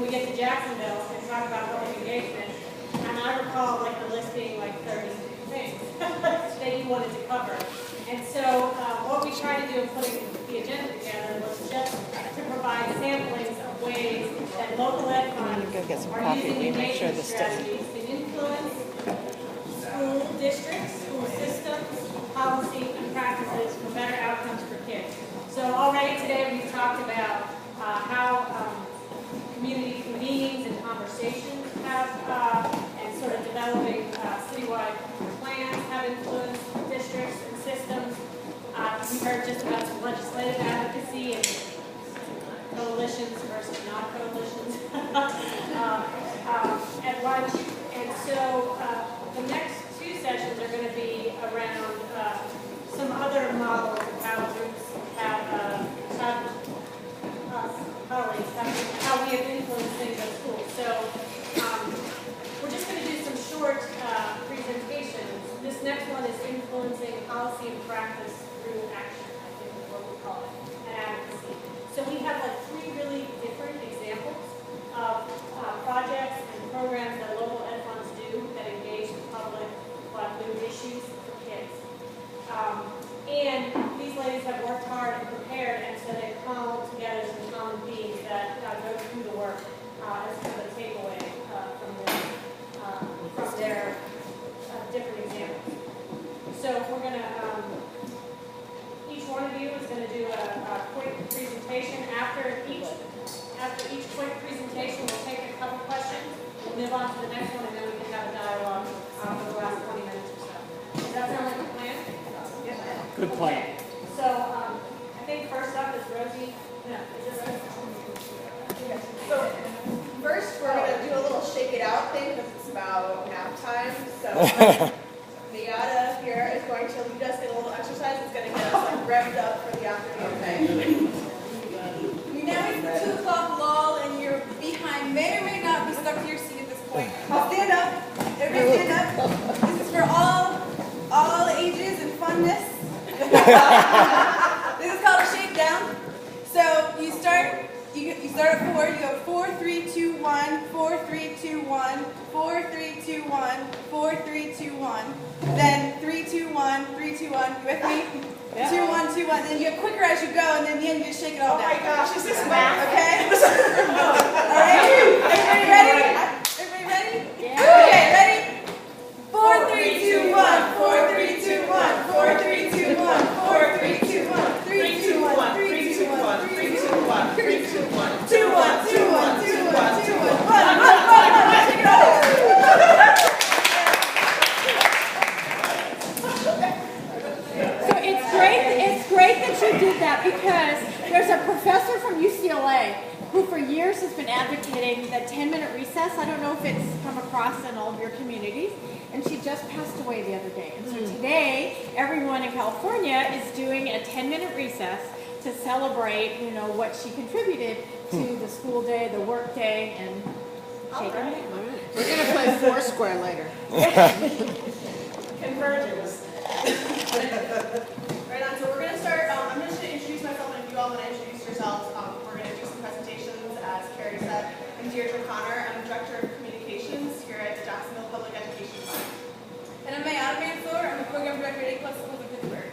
we get to Jacksonville and talk about public engagement, and I recall like the list being like 30 things that you wanted to cover. And so what we tried to do in putting the agenda together was just to provide samplings of ways that local ed funds are using engagement strategies to influence school districts, school systems, policy, and practices for better outcomes for kids. So already today we've talked about how community convenings and conversations have, and sort of developing citywide plans have influenced districts and systems. We heard just about some legislative advocacy and coalitions versus not coalitions at lunch. And so the next two sessions are going to be around some other models of how groups have colleagues, how we have influenced things at school. So we're just going to do some short presentations. This next one is influencing policy and practice through action, I think is what we call it, and advocacy. So we have like three really different examples of projects and programs that local ed funds do that engage the public on new issues for kids. And these ladies have worked hard and prepared, and so they've come together some common themes that go through the work as kind of a takeaway from their different examples. So we're going to, each one of you is going to do a quick presentation. After each quick presentation, we'll take a couple questions, we'll move on to the next one, and then we can have a dialogue for the last 20 minutes or so. Does that sound like a plan? Good plan. Okay. So I think first up is Rosie. No, is it Rosie? So first we're going to do a little shake it out thing because it's about nap time. So Miata here is going to lead us in a little exercise. It's going to get us like revved up for the afternoon. Okay. Now it's 2 o'clock lull and your behind may or may not be stuck to your seat at this point. Stand up. Everybody stand up. This is for all ages and funness. This is called a shakedown. So you start at 4, you go 4, 3, 2, 1, 4, 3, 2, 1, 4, 3, 2, 1, 4, 3, 2, 1, then 3, 2, 1, 3, 2, 1, you with me? Yeah. 2, 1, 2, 1, then you get quicker as you go, and then in the end you just shake it all down. Oh my gosh, is this math? Okay? Alright, everybody ready? Everybody ready? Yeah. Okay, ready? 4, 3, 2, 1, 4, 3, 2, 1, 4, 3, 2, 1, 4, 3, 2, 1, 3, 2, 1, 3, 2, 1, 3, 2, 1, 3, 2, 1, 2, 1, 2, 1, 2, 1, 2, 1, 1, take it all. So it's great that you did that because there's a professor from UCLA who for years has been advocating the 10-minute recess. I don't know if it's come across in all of your communities. And she just passed away the other day. And so today, everyone in California is doing a 10-minute recess to celebrate, you know, what she contributed to the school day, the work day, and shake her hand. We're going to play Foursquare later. Convergence. Right on, so we're going to start, I'm just going to introduce myself, and if you all want to introduce yourselves, we're going to do some presentations, as Carrie said. I'm Deirdre Connor, I'm Director of Communications here at the Jacksonville Public Education Fund. And I'm Mayana Mansour, I'm the Program Director at A+ Schools in Pittsburgh.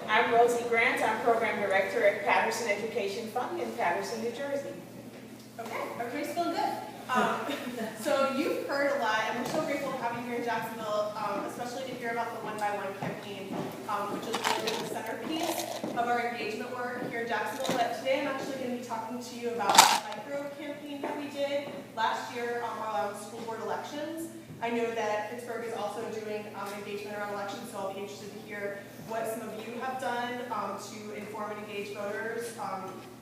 I'm Rosie Grant, I'm Program Director at Paterson Education Fund in Paterson, New Jersey. Okay, everybody's feeling good. So you've heard a lot, and we're so grateful to have you here in Jacksonville, especially to hear about the One by One campaign, which is really the centerpiece of our engagement work here in Jacksonville. But today I'm actually going to be talking to you about a micro campaign that we did last year around school board elections. I know that Pittsburgh is also doing engagement around elections, so I'll be interested to hear what some of you have done to inform and engage voters,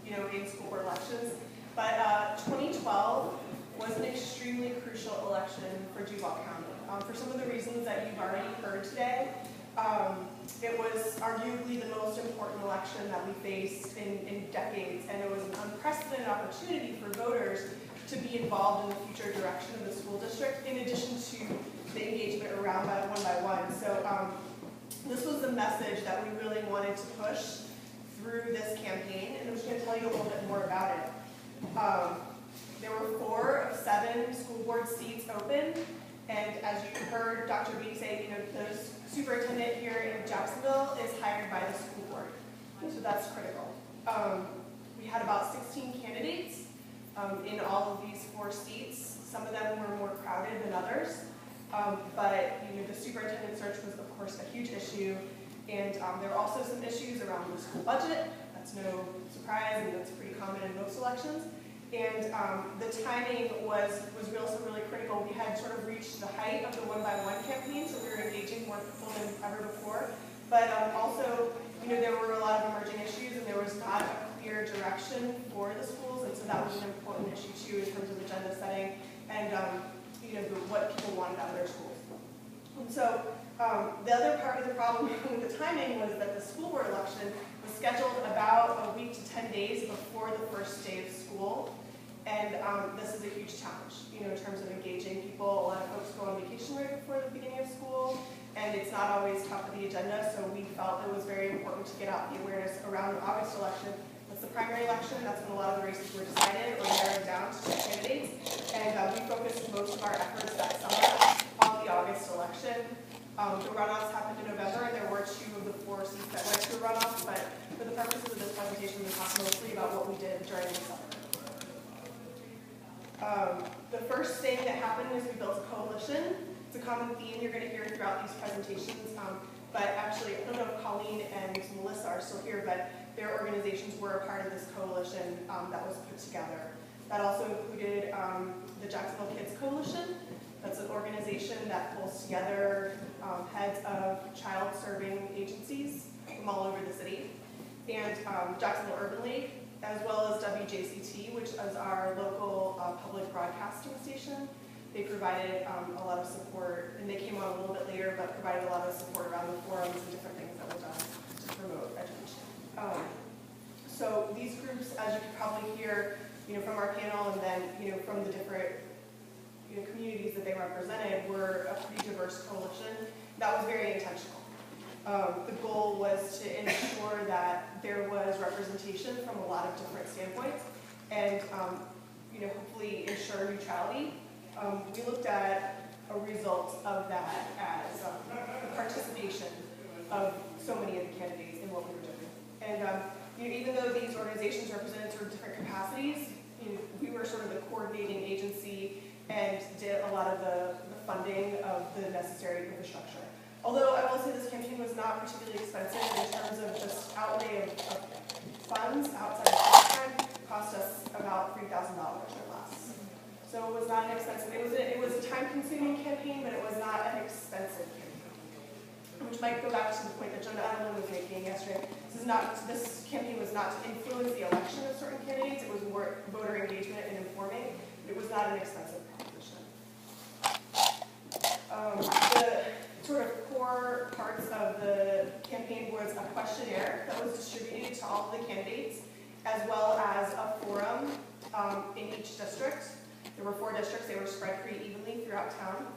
you know, in school board elections. But 2012 was an extremely crucial election for Duval County. For some of the reasons that you've already heard today, it was arguably the most important election that we faced in decades, and it was an unprecedented opportunity for voters to be involved in the future direction of the school district, in addition to the engagement around that one by one. So this was the message that we really wanted to push through this campaign, and I'm just going to tell you a little bit more about it. There were 4 of 7 school board seats open, and as you heard Dr. B say, the superintendent here in Jacksonville is hired by the school board, so that's critical. We had about 16 candidates in all of these 4 seats. Some of them were more crowded than others, but the superintendent search was, of course, a huge issue, and there were also some issues around the school budget. That's no surprise, and that's pretty common in most elections. And the timing was really critical. We had sort of reached the height of the one-by-one campaign, so we were engaging more people than ever before. But also, there were a lot of emerging issues, and there was not a clear direction for the schools, and so that was an important issue too in terms of agenda setting and what people wanted out of their schools. And so the other part of the problem with the timing was that the school board election was scheduled about a week to 10 days before the first day of school. And this is a huge challenge, in terms of engaging people. A lot of folks go on vacation right before the beginning of school, and it's not always top of the agenda, so we felt it was very important to get out the awareness around the August election. That's the primary election. That's when a lot of the races were decided or narrowed down to 2 candidates. And we focused most of our efforts that summer on the August election. The runoffs happened in November, and there were 2 of the 4 seats that went to a runoff, but for the purposes of this presentation, we'll talk mostly about what we did during the summer. The first thing that happened is we built a coalition. It's a common theme you're going to hear throughout these presentations, but actually, I don't know if Colleen and Melissa are still here, but their organizations were a part of this coalition that was put together. That also included the Jacksonville Kids Coalition. That's an organization that pulls together heads of child-serving agencies from all over the city, and Jacksonville Urban League, as well as WJCT, which is our local public broadcasting station. They provided a lot of support, and they came on a little bit later, but provided a lot of support around the forums and different things that were done to promote education. So these groups, as you can probably hear, from our panel, and then from the different communities that they represented, were a pretty diverse coalition. That was very intentional. The goal was to ensure that there was representation from a lot of different standpoints, and hopefully ensure neutrality. We looked at a result of that as the participation of so many of the candidates in what we were doing. And even though these organizations represented sort of different capacities, we were sort of the coordinating agency and did a lot of the funding of the necessary infrastructure. Although I will say this campaign was not particularly expensive in terms of just outlay of funds outside of time. It cost us about $3,000 or less. So it was not an expensive, it was a time-consuming campaign, but it was not an expensive campaign. Which might go back to the point that Jonah Adelman was making yesterday. This campaign was not to influence the election of certain candidates, it was more voter engagement and informing, but it was not an expensive proposition. The sort of core parts of the campaign was a questionnaire that was distributed to all of the candidates, as well as a forum in each district. There were 4 districts, they were spread pretty evenly throughout town.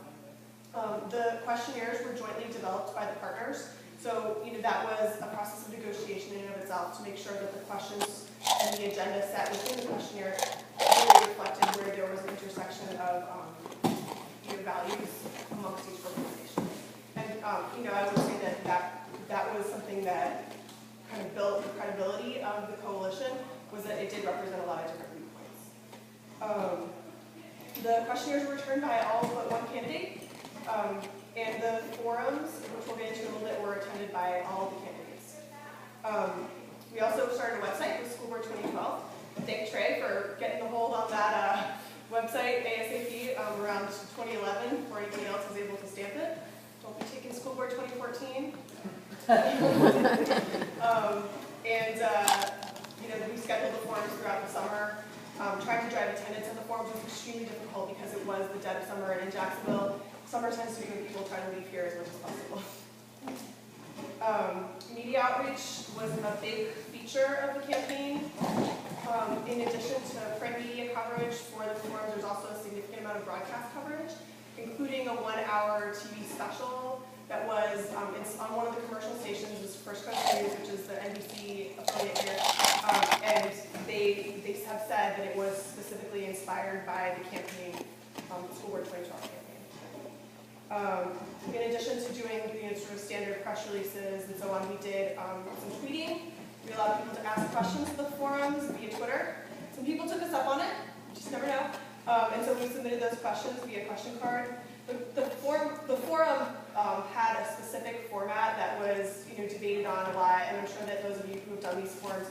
The questionnaires were jointly developed by the partners, so that was a process of negotiation in and of itself to make sure that the questions and the agenda set within the questionnaire really reflected where there was an intersection of values amongst each organization. And I would say that was something that kind of built the credibility of the coalition, was that it did represent a lot of different viewpoints. The questionnaires were returned by all but 1 candidate, and the forums, which we'll get into a little bit, were attended by all of the candidates. We also started a website with School Board 2012. Thank Trey for getting the hold on that website ASAP around 2011 before anybody else was able to stamp it. Don't be taking School Board 2014. We scheduled the forums throughout the summer. Trying to drive attendance at the forums was extremely difficult because it was the dead of summer, and in Jacksonville, summer tends to be when people try to leave here as much as possible. Media outreach was a big feature of the campaign. In addition to print media coverage for the forums, there's also a significant amount of broadcast coverage, including a 1-hour TV special that was on one of the commercial stations, was First Coast News, which is the NBC affiliate here, and they have said that it was specifically inspired inspired by the campaign, School Board 2012 campaign. In addition to doing sort of standard press releases and so on, we did some tweeting. We allowed people to ask questions in the forums via Twitter. Some people took us up on it, you just never know. And so we submitted those questions via question card. The forum had a specific format that was debated on a lot, and I'm sure that those of you who have done these forums,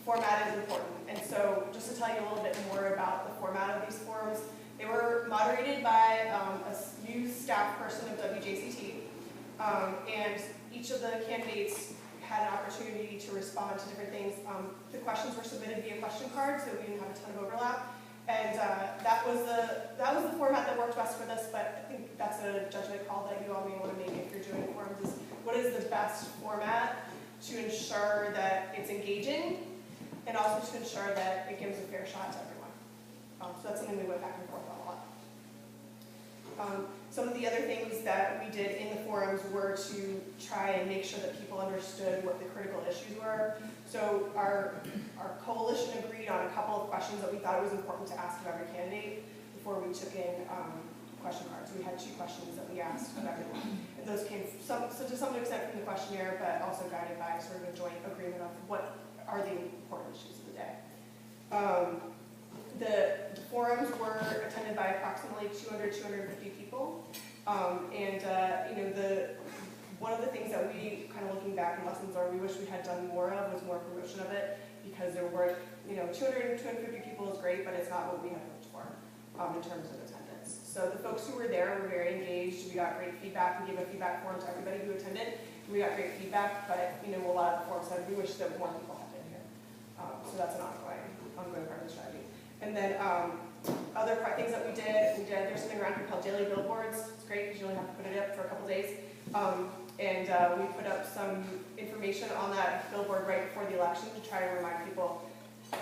format is important. And so just to tell you a little bit more about the format of these forums, they were moderated by a new staff person of WJCT, and each of the candidates had an opportunity to respond to different things. The questions were submitted via question card, so we didn't have a ton of overlap. And that was the format that worked best for this, but I think that's a judgment call that you all may want to make if you're doing forums, is what is the best format to ensure that it's engaging and also to ensure that it gives a fair shot to everyone. So that's something we went back and forth on a lot. Some of the other things that we did in the forums were to try and make sure that people understood what the critical issues were. So our coalition agreed on a couple of questions that we thought it was important to ask of every candidate before we took in question cards. We had 2 questions that we asked of everyone. And those came to some extent from the questionnaire, but also guided by sort of a joint agreement of what are the important issues of the day. The forums were attended by approximately 250 people. One of the things that we, kind of looking back in lessons learned, we wish we had done more of was more promotion of it, because there were, 250 people is great, but it's not what we had hoped for in terms of attendance. So the folks who were there were very engaged. We got great feedback. We gave a feedback form to everybody who attended. We got great feedback, but a lot of the forums said we wish that more people had been here. So that's an ongoing part of the strategy. And then other things that we did, there's something around here called daily billboards. It's great because you only have to put it up for a couple days. We put up some information on that billboard right before the election to try to remind people,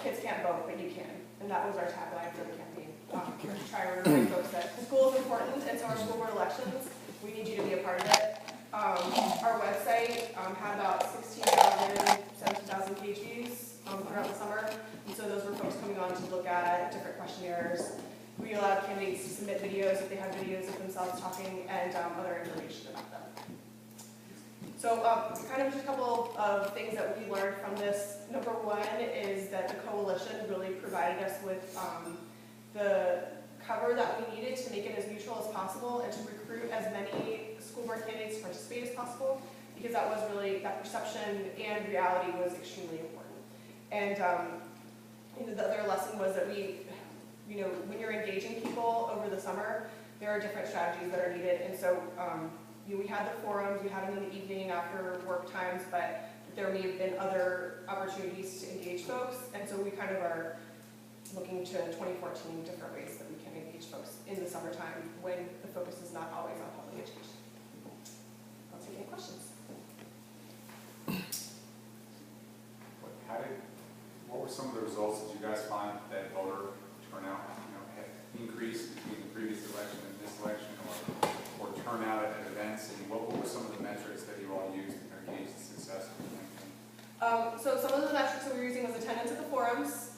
kids can't vote, but you can. And that was our tagline for the campaign. To try to remind folks that school is important, and so our school board elections, we need you to be a part of it. Our website had about 16,000, 17,000 page views throughout the summer. And so those were folks coming on to look at different questionnaires. We allowed candidates to submit videos if they had videos of themselves talking, and other information about them. So kind of just a couple of things that we learned from this. Number one is that the coalition really provided us with the cover that we needed to make it as neutral as possible and to recruit as many school board candidates to participate as possible, because that was really, that perception and reality was extremely important. And the other lesson was that when you're engaging people over the summer, there are different strategies that are needed. And so we had the forums, we had them in the evening after work times, but there may have been other opportunities to engage folks. And so we kind of are looking to 2014 different ways that we can engage folks in the summertime when the focus is not always on public education. I'll take any questions. What were some of the results that you guys find that voter turnout had increased between the previous election and this election, or turnout at events, and what were some of the metrics that you all used to gauge the success of the campaign? So some of the metrics that we were using was attendance at the forums.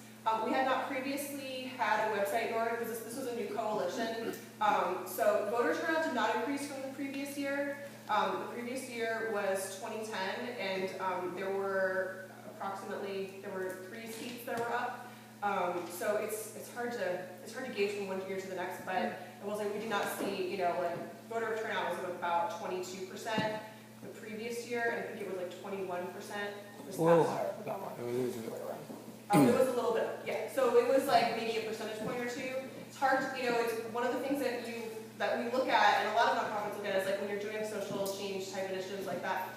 We had not previously had a website in order because this was a new coalition. So voter turnout did not increase from the previous year. The previous year was 2010, and there were 3 seats that were up. So it's hard to gauge from one year to the next, but I will say we did not see, voter turnout was about 22% the previous year, and I think it was like 21% this past year. It was a little bit, yeah. So it was like maybe a percentage point or two. It's hard, it's one of the things that we look at, and a lot of nonprofits look at, is like when you're doing social change type initiatives like that,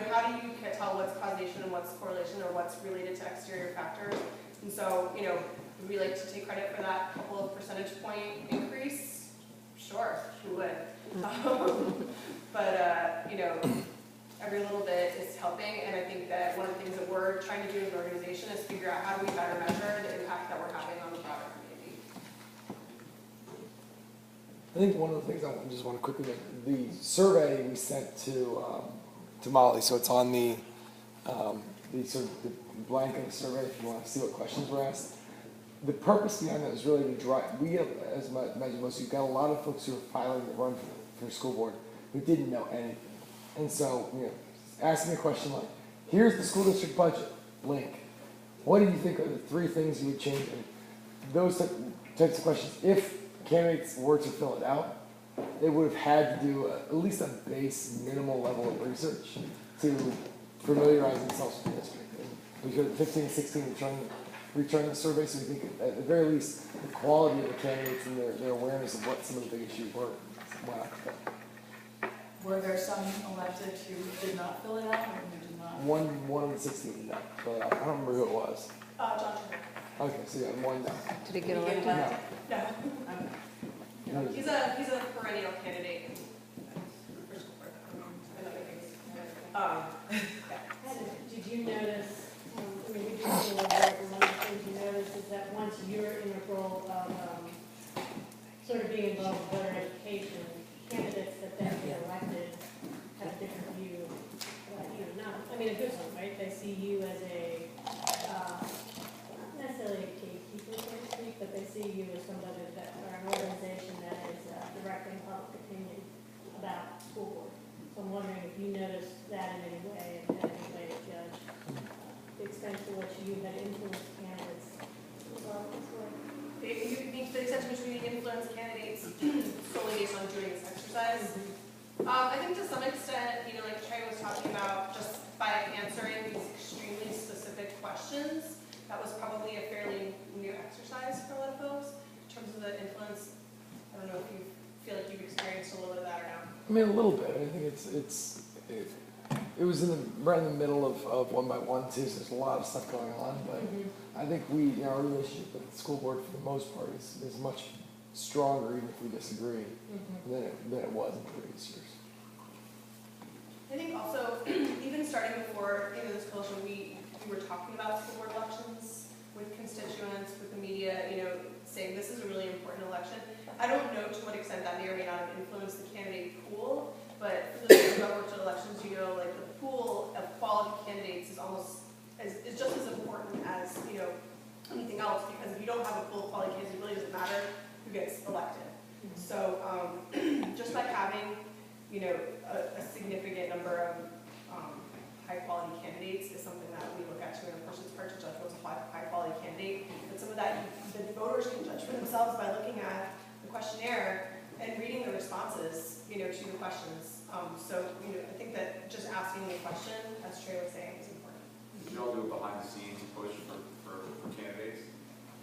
how do you tell what's causation and what's correlation, or what's related to exterior factors? And so, would we like to take credit for that couple of percentage point increase? Sure, we would. But every little bit is helping, and I think that one of the things that we're trying to do as an organization is figure out how do we better measure the impact that we're having on the broader community. I think one of the things I just want to quickly make, the survey we sent to Molly, so it's on the sort of the blank of the survey if you want to see what questions were asked. the purpose behind that is really to drive. We have, as I imagine most of you, got a lot of folks who are filing to run for school board who didn't know anything. And so, asking a question like, here's the school district budget, link. What do you think are the 3 things you would change? And those types of questions, if candidates were to fill it out, they would have had to do at least a base minimal level of research to familiarize themselves with the district. And we heard 15 and 16 return the survey, so we think at the very least the quality of the candidates and their awareness of what some of the big issues were. Were there some elected who did not fill it out or who did not? One of the 16 did not fill it out. I don't remember who it was. John. Okay, so yeah, one no. Did it get elected? No. No. He's a perennial candidate. Did you notice, I mean, we do see a little bit, and one of the things you notice is that once you're in the role of sort of being involved in voter education, candidates that then get elected have a different view. I mean, a good one, right? They see you as a, not necessarily a gatekeeper, so to speak, but they see you as somebody that, or an organization that is directing public opinion about school board. So I'm wondering if you noticed that in any way, and had any way to judge the extent to which you had influenced candidates. You mean to the extent to which we influence candidates solely based on doing this exercise? I think to some extent, like Trey was talking about, just by answering these extremely specific questions, that was probably a fairly new exercise for a lot of folks. In terms of the influence, I don't know if you feel like you've experienced a little bit of that or not. I mean, a little bit. I think it was right in the middle of 1 by 1 too, so there's a lot of stuff going on. But I think our relationship with the school board for the most part is much stronger, even if we disagree, than it was in previous years. I think also, even starting before this coalition, we were talking about school board elections with constituents, with the media, saying this is a really important election. I don't know to what extent that may or may not have influenced the candidate pool, but for those who have worked at elections, like the pool of quality candidates is just as important as anything else, because if you don't have a pool of quality candidates, it really doesn't matter who gets elected. So just by having a significant number of high quality candidates is something that we look at too, and of course it's hard to judge what's a high quality candidate, but some of that the voters can judge for themselves by looking at the questionnaire and reading the responses, to the questions. So, I think that just asking the question, as Trey was saying, is important. Did you all do a behind the scenes push for candidates?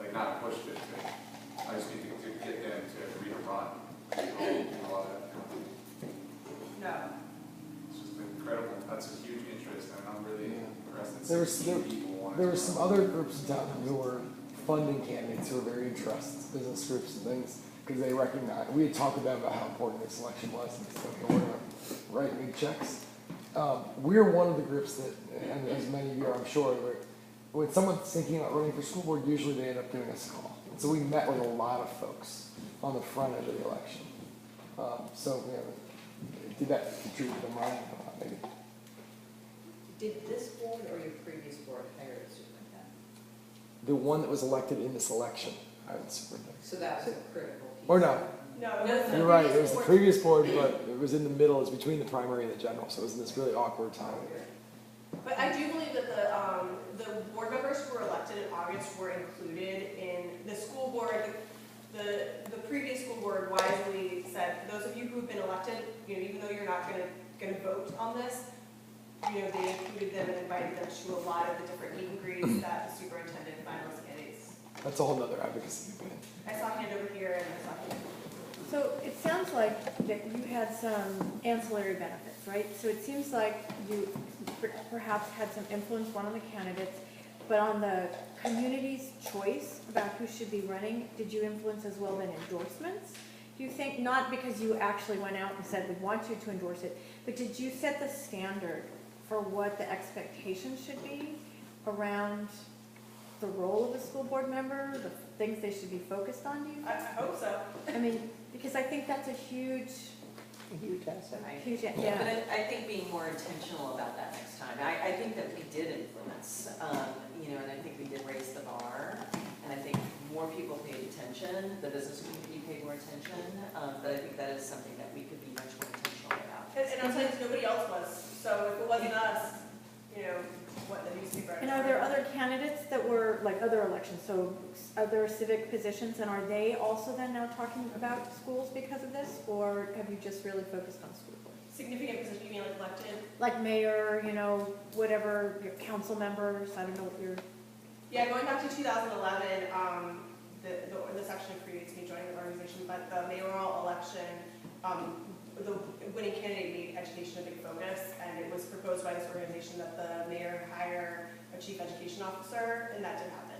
Like not a push to I just need to get them to read a run. A lot of that. No. It's just incredible. That's a huge interest, and I'm really impressed. There were some other groups in town who were funding candidates who were very interested, business groups and things, because they recognized, we had talked about how important this election was, and so we're going to write big checks. We're one of the groups that, and as many of you are, I'm sure, when someone's thinking about running for school board, usually they end up giving us a call. And so we met with a lot of folks on the front end of the election. Did that contribute to mine? Maybe. Did this board or your previous board hire a superintendent? The one that was elected in this election, I would superintendent. So that was a critical piece. Or no. No, You're right, it was the previous board, but it was in the middle, it was between the primary and the general, so it was in this really awkward time. But I do believe that the board members who were elected in August were included in the school board. The previous school board wisely said, for those of you who've been elected, even though you're not going to vote on this, they included them and invited them to a lot of the different meet and greets that the superintendent finalist candidates. That's a whole nother advocacy. I saw a hand over here and I saw a hand. So it sounds like that you had some ancillary benefits, right? So it seems like you perhaps had some influence, one on the candidates, but on the community's choice about who should be running, did you influence as well than endorsements? Do you think, not because you actually went out and said we want you to endorse it, but did you set the standard for what the expectations should be around the role of a school board member, the things they should be focused on, do you think? I hope so. I mean, because I think that's a huge asset. Yeah. But I think being more intentional about that next time. I think that we did influence, and I think we did raise the bar. And I think people paid attention, the business community paid more attention, but I think that is something that we could be much more intentional about. And I'll tell you, nobody else was, so if it wasn't us, you know, what the newspaper. And are there other candidates that were, like other elections, so other civic positions, and are they also then now talking about schools because of this, or have you just really focused on school board? Significant position, you mean like elected? Like mayor, you know, whatever, your council members, I don't know what your. Yeah, going back to 2011, this actually predates me joining the organization, but the mayoral election, the winning candidate made education a big focus, and it was proposed by this organization that the mayor hire a chief education officer, and that did happen.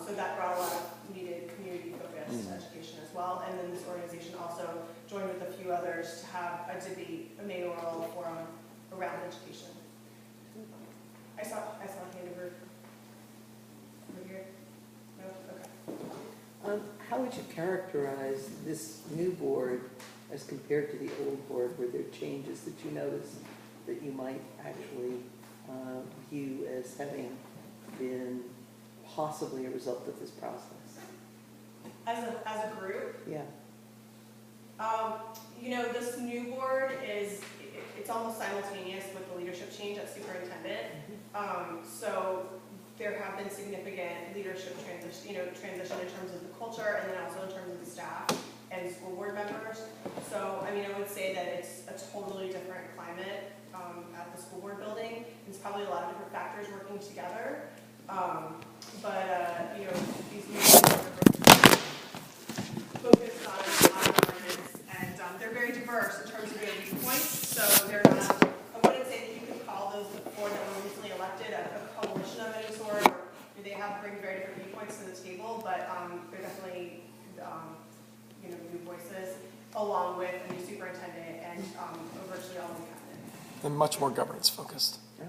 So that brought a lot of needed community-focused education as well, and then this organization also joined with a few others to have a debate, a mayoral forum around education. I saw a hand over here. No? Okay. How would you characterize this new board as compared to the old board? Were there changes that you noticed that you might actually view as having been possibly a result of this process? As a group, Yeah. you know, this new board it's almost simultaneous with the leadership change at superintendent. So there have been significant leadership transition in terms of the culture, and then also in terms of the staff and school board members. So, I mean, I would say that it's a totally different climate at the school board building. There's probably a lot of different factors working together. You know, these meetings are focused on governance, and they're very diverse in terms of their viewpoints. So they're not, I wouldn't say that you could call those the four that were recently elected a coalition of any sort, or they bring very different viewpoints to the table, but they're definitely you know, new voices, along with a new superintendent and virtually all new cabinet. And much more governance focused. Yeah.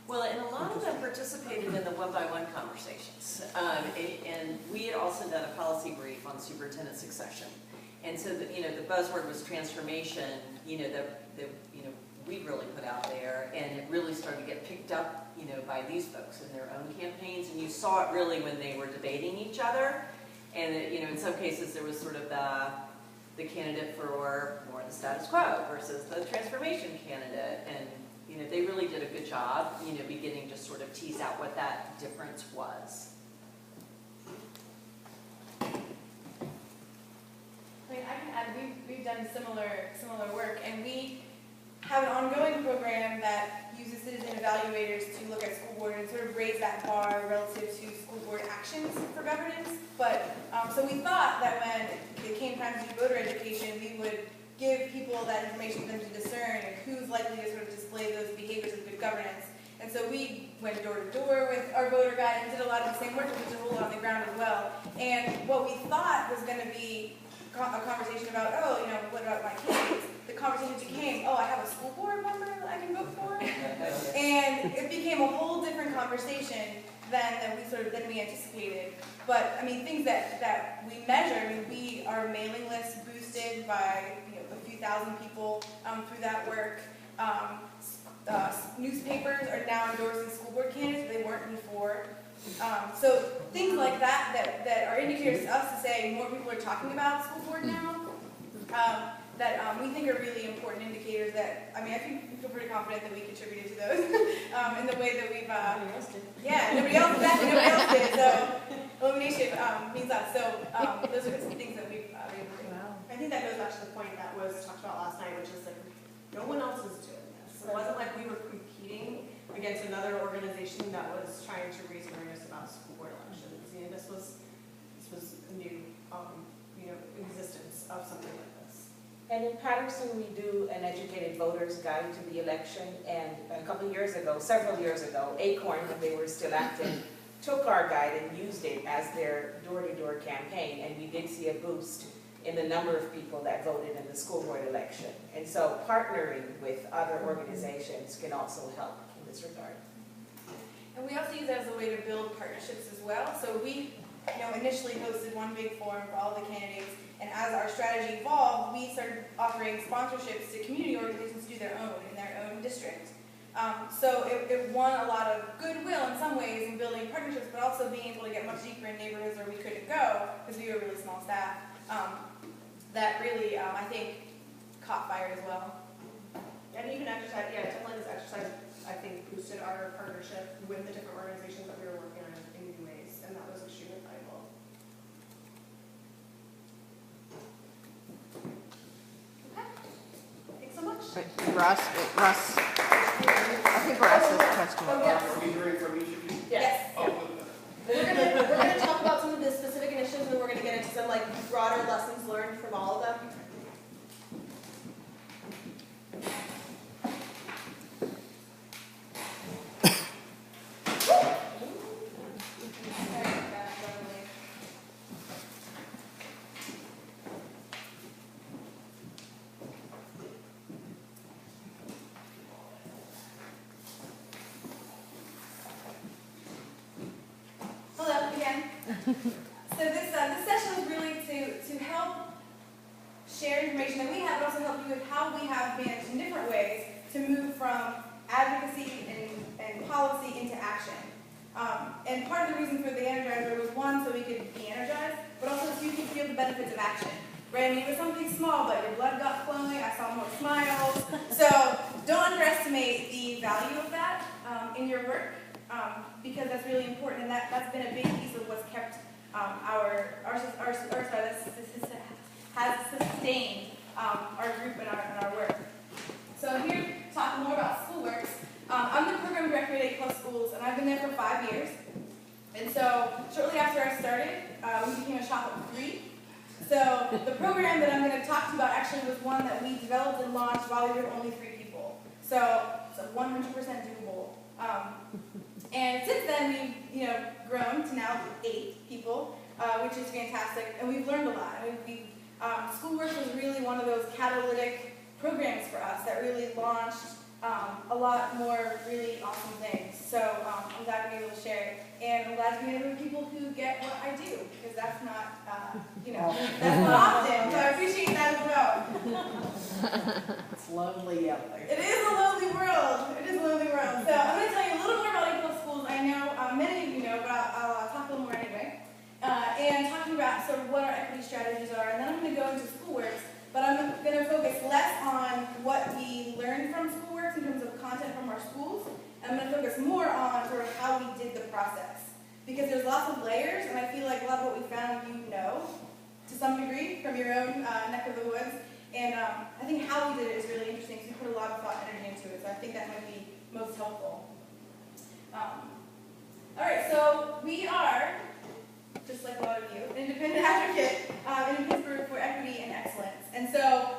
Well, and a lot of them participated in the one-by-one conversations. And we had also done a policy brief on superintendent succession. And so, you know, the buzzword was transformation, you know, that we really put out there, and it really started to get picked up, you know, by these folks in their own campaigns. And you saw it really when they were debating each other. And, you know, in some cases there was sort of the candidate for more the status quo versus the transformation candidate. And, you know, they really did a good job, you know, beginning to sort of tease out what that difference was. I mean, I can add, we've done similar work, and we have an ongoing program that uses citizen evaluators to look at school board and sort of raise that bar relative to school board actions for governance. But, so we thought that when it came time to do voter education, we would give people that information for them to discern who's likely to sort of display those behaviors of good governance. And so we went door to door with our voter guide and did a lot of the same work, which is a whole lot on the ground as well. And what we thought was going to be a conversation about, oh, you know, what about my kids? The conversation became, oh, I have a school board member that I can vote for? And it became a whole different conversation than we anticipated. But I mean, things that we measure, I mean, our mailing list boosted by, you know, a few thousand people through that work. Newspapers are now endorsing school board candidates, they weren't before. So things like that are indicators to us to say more people are talking about school board now, that we think are really important indicators that, I mean, I feel pretty confident that we contributed to those in the way that we've, yeah, nobody else did, so elimination means us. So those are some things that we've been able to do. I think that goes back to the point that was talked about last night, which is like, no one else is doing this. It wasn't like we were competing against another organization that was trying to raise awareness about school board elections. You know, this was a new, you know, existence of something like this. And in Paterson, we do an educated voters guide to the election, and several years ago, Acorn, when they were still active, took our guide and used it as their door-to-door campaign, and we did see a boost in the number of people that voted in the school board election. And so partnering with other organizations can also help in this regard. And we also use that as a way to build partnerships as well. So we, you know, initially hosted one big forum for all the candidates, and as our strategy evolved, we started offering sponsorships to community organizations to do their own in their own district. So it won a lot of goodwill in some ways in building partnerships, but also being able to get much deeper in neighborhoods where we couldn't go because we were a really small staff. That really, I think, caught fire as well. And even exercise, yeah, definitely this exercise, I think, boosted our partnership with the different organizations that we were working on in new ways, and that was extremely valuable. Okay, thanks so much. Russ, I think Russ has a question. Oh, yes. Are we hearing from each of you? Yes. Oh, We're gonna talk about some of the specific initiatives, and then we're gonna get into some like broader lessons learned from all of them. Hello again. So this session is really to help share information that we have, but also help you with how we have managed in different ways to move from advocacy and policy into action. And part of the reason for the Energizer was one, so we could be energized, but also so you could feel the benefits of action. Right? I mean, it was something small, but your blood got flowing, I saw more smiles. So don't underestimate the value of that in your work. Because that's really important, and that's been a big piece of what's kept has sustained our group and our work. So I'm here to talk more about Schoolworks. I'm the program director at 8 Plus Schools, and I've been there for 5 years. And so shortly after I started, we became a shop of 3. So the program that I'm going to talk to you about actually was one that we developed and launched while we were only 3 people. So it's 100% doable. And since then, we've grown to now 8 people, which is fantastic, and we've learned a lot. Schoolworks was really one of those catalytic programs for us that really launched a lot more really awesome things. So I'm glad to be able to share it, and I'm glad to be able to people who get what I do, because that's not, that's not often. So I appreciate that as well. It's lovely out there. It is a lonely world. It is a lonely world. So I'm going to tell you a little more about 8 Plus Schools. I know many of you know, but I'll talk a little more anyway. And talking about sort of what our equity strategies are, and then I'm going to go into Schoolworks. But I'm going to focus less on what we learned from Schoolworks in terms of content from our schools. And I'm going to focus more on sort of how we did the process. Because there's lots of layers, and I feel like a lot of what we found to some degree from your own neck of the woods. And I think how we did it is really interesting, because we put a lot of thought and energy into it. So I think that might be most helpful. All right, so we are, just like a lot of you, an independent advocate in Pittsburgh for equity and excellence. And so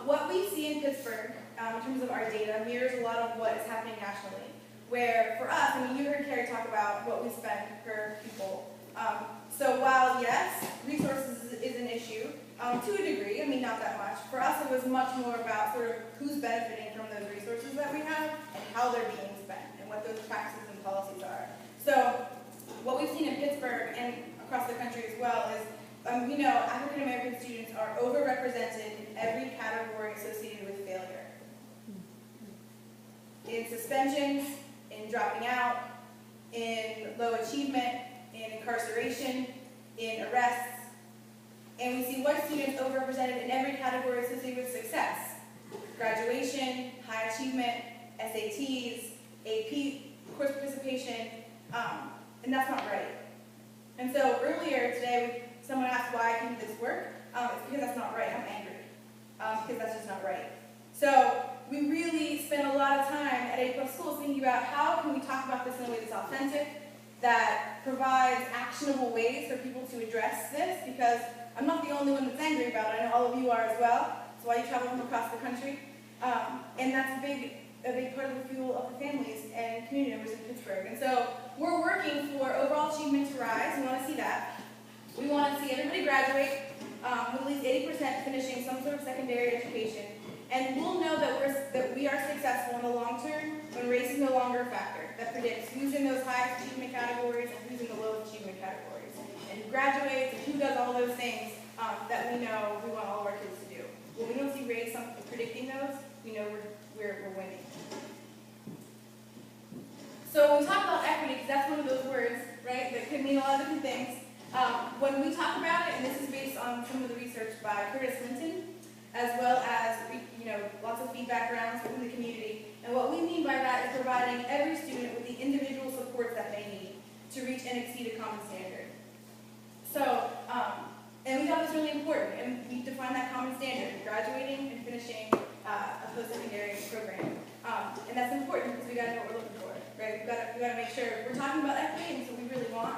what we see in Pittsburgh in terms of our data mirrors a lot of what is happening nationally. Where for us, you heard Carrie talk about what we spend per pupil. So while yes, resources is an issue, to a degree, not that much. For us, it was much more about sort of who's benefiting from those resources that we have and how they're being spent and what those practices and policies are. So what we've seen in Pittsburgh and across the country as well is we know African American students are overrepresented in every category associated with failure. In suspensions, in dropping out, in low achievement, in incarceration, in arrests. And we see white students overrepresented in every category associated with success. Graduation, high achievement, SATs, AP, course participation, and that's not right. And so earlier today, someone asked why I can do this work. It's because that's not right. I'm angry. Because that's just not right. So we really spend a lot of time at 8 Plus Schools thinking about how can we talk about this in a way that's authentic, that provides actionable ways for people to address this, because I'm not the only one that's angry about it. I know all of you are as well. That's why you travel from across the country. And that's a big part of the fuel of the families and community members in Pittsburgh. And so we're working for overall achievement to rise. We want to see that. We want to see everybody graduate with at least 80% finishing some sort of secondary education. And we'll know that we are successful in the long term when race is no longer a factor that predicts who's in those high achievement categories and who's in the low achievement categories, and who graduates and who does all those things that we know we want all of our kids to do. When we don't see race predicting those, we know we're winning. So when we talk about equity, because that's one of those words, right, that could mean a lot of different things. When we talk about it, and this is based on some of the research by Curtis Linton, as well as lots of feedback rounds from the community. And what we mean by that is providing every student with the individual supports that they need to reach and exceed a common standard. So, and we thought it was really important, and we defined that common standard, graduating and finishing a post-secondary program. And that's important because we got to know what we're looking for, right? We got to make sure we're talking about equity, and so we really want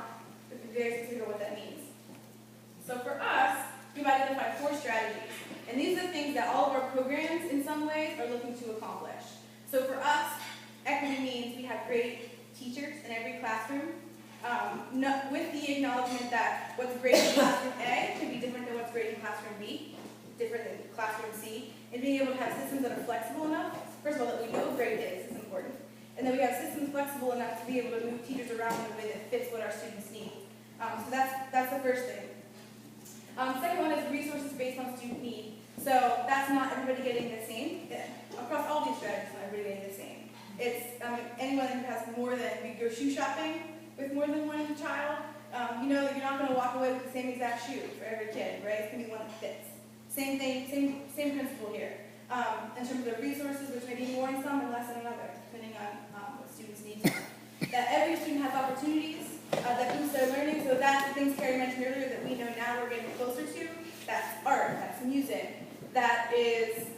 to be very specific what that means. So for us, we've identified 4 strategies, and these are things that all of our programs, in some ways, are looking to accomplish. So for us, equity means we have great teachers in every classroom, with the acknowledgement that what's great in classroom A can be different than what's great in classroom B, different than classroom C, and being able to have systems that are flexible enough, first of all, that we know grade is important, and then we have systems flexible enough to be able to move teachers around in a way that fits what our students need. So that's the first thing. Second one is resources based on student need. So that's not everybody getting the same. Across all these strategies, not everybody getting the same. It's anyone who has more than, we go shoe shopping with more than one child, you know that you're not going to walk away with the same exact shoe for every kid, right? It's going to be one that fits. Same thing, same principle here. In terms of resources, which may be more in some and less in another, depending on what students need. That every student has opportunities that boost their learning. So that's the things Carrie mentioned earlier that we know now we're getting closer to. That's art, that's music, that is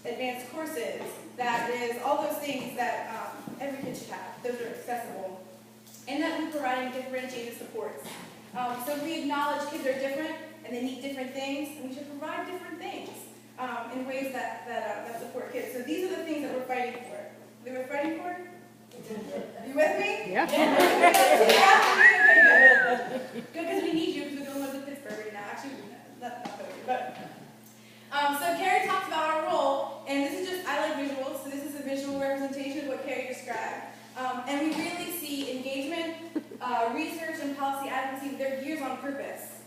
advanced courses, that is all those things that every kid should have. Those are accessible. And that we're providing differentiated supports. So we acknowledge kids are different and they need different things, and we should provide different things in ways that support kids. So these are the things that we're fighting for. That we're fighting for? Are you with me? Yeah. Good, because we need you because we're going to live in Pittsburgh right now. Actually, that's not good, but. So Carrie talked about our role, and this is just, I like visuals, so this is a visual representation of what Carrie described. And we really see engagement, research, and policy advocacy, they're gears on purpose.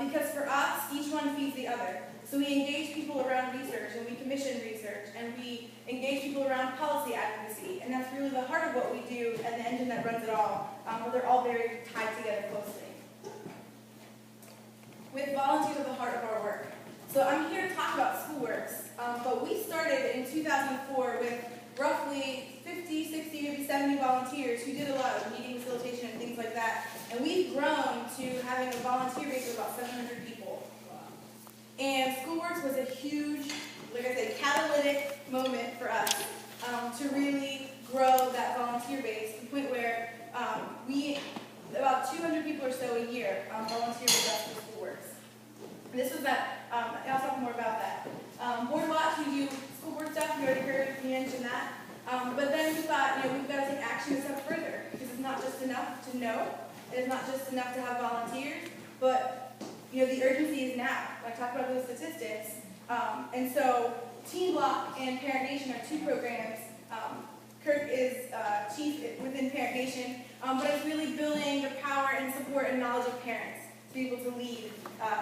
Because for us, each one feeds the other. So we engage people around research, and we commission research, and we engage people around policy advocacy. And that's really the heart of what we do and the engine that runs it all. But they're all very tied together closely. With volunteers at the heart of our work. So I'm here to talk about Schoolworks. But we started in 2004 with roughly 50, 60, maybe 70 volunteers who did a lot of meeting facilitation and things like that. And we've grown to having a volunteer base of about 700 people. And Schoolworks was a huge, like I said, catalytic moment for us to really grow that volunteer base to the point where about 200 people or so a year volunteer with us for Schoolworks. And this was that, I'll talk more about that. Board Watch, we do schoolwork stuff, you already heard me mention that. But then we thought, we've got to take action a step further, because it's not just enough to know, it's not just enough to have volunteers, but the urgency is now. I talked about those statistics. And so Teen Block and Parent Nation are 2 programs. Kirk is chief within Parent Nation, but it's really building the power and support and knowledge of parents to be able to lead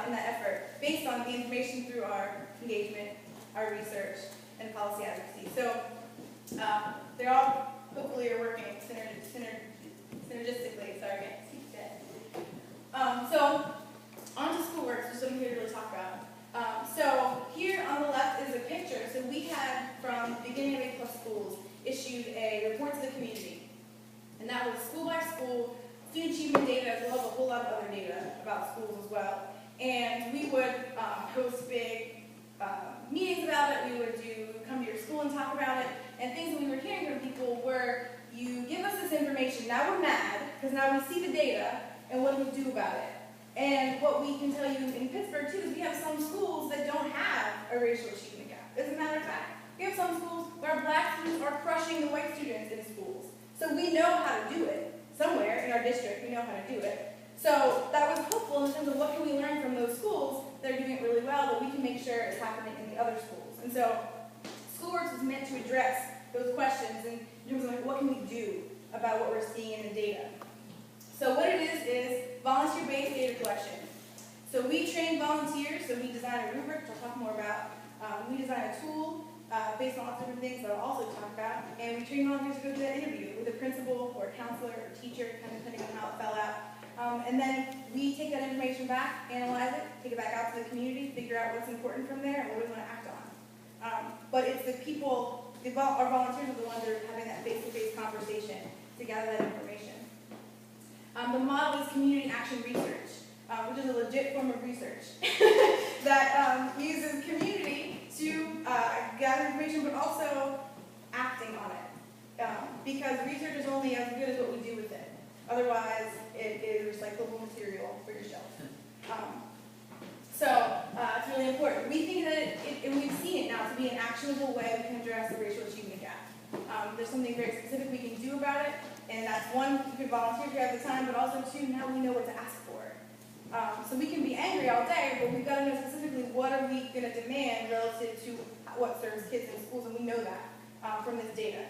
in that effort, based on the information through our engagement, our research, and policy advocacy. So they're all hopefully are working synergistically. Sorry, I can't speak today. So on to Schoolworks, which is what I'm here to really talk about. So here on the left is a picture. So we had, from the beginning of A+ Schools, issued a report to the community. And that was school by school, student achievement data, as well as a whole lot of other data about schools as well. And we would host big meetings about it. We would come to your school and talk about it. And things that we were hearing from people were, you give us this information, now we're mad, because now we see the data, and what do we do about it? And what we can tell you in Pittsburgh, too, is we have some schools that don't have a racial achievement gap. As a matter of fact, we have some schools where black students are crushing the white students in schools. So we know how to do it. Somewhere in our district, we know how to do it. So that was helpful in terms of what can we learn from those schools that are doing it really well, but we can make sure it's happening in the other schools. And so Schoolworks was meant to address those questions in terms of what can we do about what we're seeing in the data. So what it is volunteer-based data collection. So we train volunteers, so we design a rubric, which I'll talk more about. We design a tool based on lots of different things that I'll also talk about. And we train volunteers to go do that interview with a principal a counselor or teacher, kind of depending on how it fell out. And then we take that information back, analyze it, take it back out to the community, figure out what's important from there and what we want to act on. But it's the people, our volunteers are the ones that are having that face-to-face conversation to gather that information. The model is community action research, which is a legit form of research that uses community to gather information, but also acting on it. Because research is only as good as what we do with it. Otherwise, it is recyclable material for your shelf. So it's really important. We think that, and we've seen it now, to be an actionable way we can address the racial achievement gap. There's something very specific we can do about it, and that's one, you can volunteer if you have the time, but also two, now we know what to ask for. So we can be angry all day, but we've got to know specifically what are we going to demand relative to what serves kids in schools, and we know that from this data.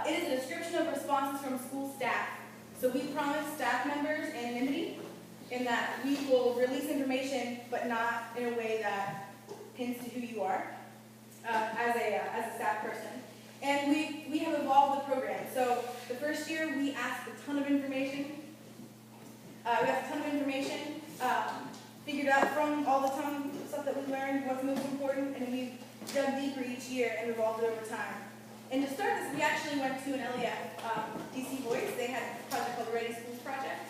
It is a description of responses from school staff. So we promise staff members anonymity in that we will release information, but not in a way that pins to who you are as a staff person. And we have evolved the program. So the first year we asked a ton of information. Figured out from all the time stuff that we learned what's most important, and we dug deeper each year and evolved it over time. And to start this, we actually went to an LEF, DC Voice. They had a project called the Ready Schools Project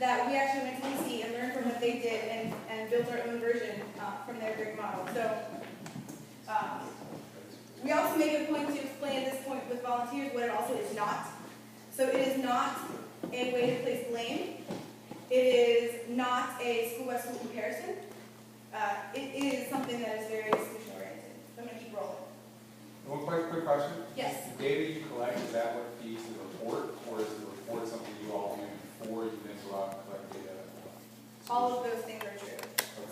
that we actually went to DC and learned from what they did and built our own version from their great model. So we also make a point to explain at this point with volunteers what it also is not. So it is not a way to place blame. It is not a school-by-school comparison. It is something that is very solution-oriented. So I'm going to keep rolling. One quick question. Yes. The data you collect, is that what feeds the report, or is the report something you all do before you then go out and collect data? All of those things are true.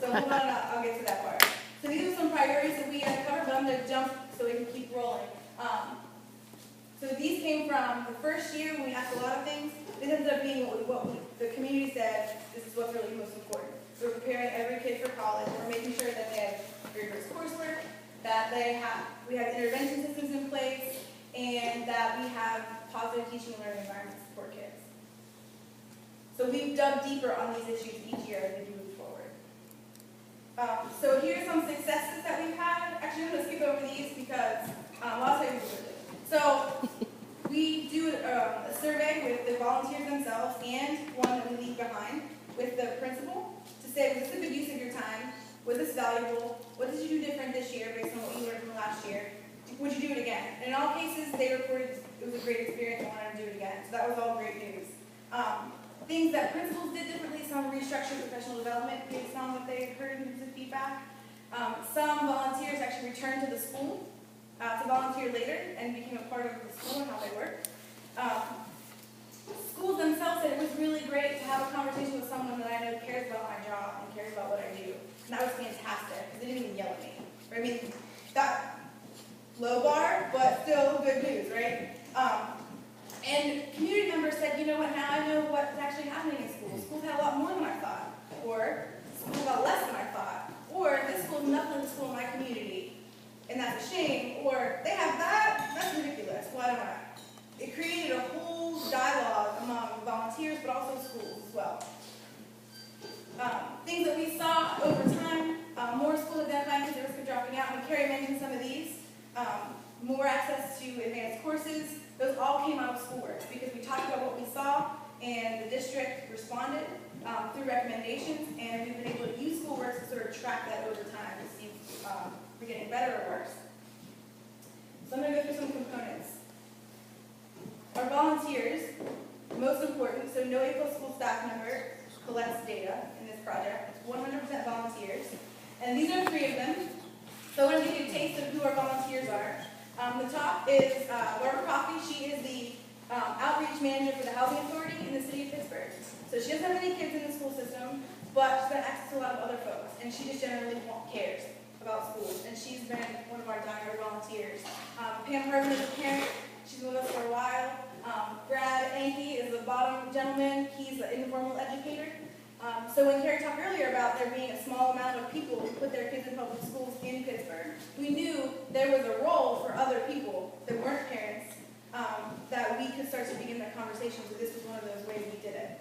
So hold on, I'll get to that part. So these are some priorities that we had covered, but I'm going to jump so we can keep rolling. So these came from the first year when we asked a lot of things. This ended up being the community said, this is what's really most important. So we're preparing every kid for college. We're making sure that they have rigorous coursework, that we have intervention systems in place, and that we have positive teaching and learning environments for kids. So we've dug deeper on these issues each year as we move forward. So here's some successes that we've had. Actually, I'm going to skip over these because I'll tell you quickly. So we do a survey with the volunteers themselves and one that we leave behind with the principal to say, was this a good use of your time? Was this valuable? What did you do different this year based on what you learned from last year? Would you do it again? And in all cases, they reported it was a great experience and wanted to do it again. So that was all great news. Things that principals did differently, some restructured professional development based on what they heard in terms of feedback. Some volunteers actually returned to the school to volunteer later and became a part of the school and how they work. Schools themselves said it was really great to have a conversation with someone that I know cares about my job and cares about what I do. And that was fantastic, because they didn't even yell at me. I mean, that low bar, but still good news, right? And community members said, you know what, now I know what's actually happening in schools. Schools had a lot more than I thought. Or schools got less than I thought. Or this school is nothing like the school in my community, and that's a shame. Or they have that, that's ridiculous. Why don't I? It created a whole dialogue among volunteers, but also schools as well. Things that we saw over time, more schools identifying kids at risk of dropping out, and Carrie mentioned some of these. More access to advanced courses, those all came out of schoolwork because we talked about what we saw and the district responded through recommendations, and we've been able to use schoolwork to sort of track that over time to see if we're getting better or worse. So I'm going to go through some components. Our volunteers, most important, so no A+ school staff member collects data in this project. It's 100% volunteers. And these are 3 of them. So I want to give you a taste of who our volunteers are. The top is Barbara Coffey. She is the outreach manager for the Housing Authority in the city of Pittsburgh. So she doesn't have any kids in the school system, but she's got access to a lot of other folks. And she just generally cares about schools. And she's been one of our diehard volunteers. Pam Harvin is a parent. She's been with us for a while. Brad Anke is the bottom gentleman. He's an informal educator. So when Carrie talked earlier about there being a small amount of people who put their kids in public schools in Pittsburgh, we knew there was a role for other people that weren't parents that we could start to begin that conversation. So this was one of those ways we did it.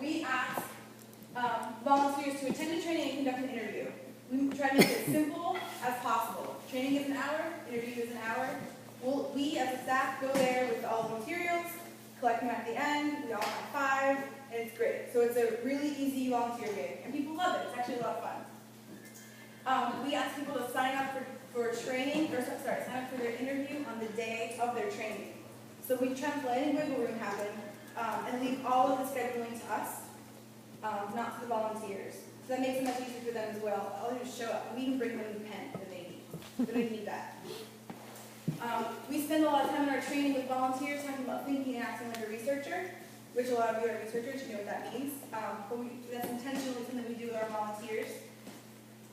We asked volunteers to attend a training and conduct an interview. We try to make it as simple as possible. Training is an hour, interview is an hour. We as a staff go there with all the materials, collect them at the end, we all high five, and it's great. So it's a really easy volunteer gig, and people love it. It's actually a lot of fun. We ask people to sign up for training, sign up for their interview on the day of their training. So we try to let any wiggle room happen, and leave all of the scheduling to us, not to the volunteers. So that makes it much easier for them as well. All they do is show up, and we can bring them the pen that they need. They don't need that. We spend a lot of time in our training with volunteers talking about thinking and acting like a researcher, which a lot of you are researchers, you know what that means. But that's intentionally something we do with our volunteers.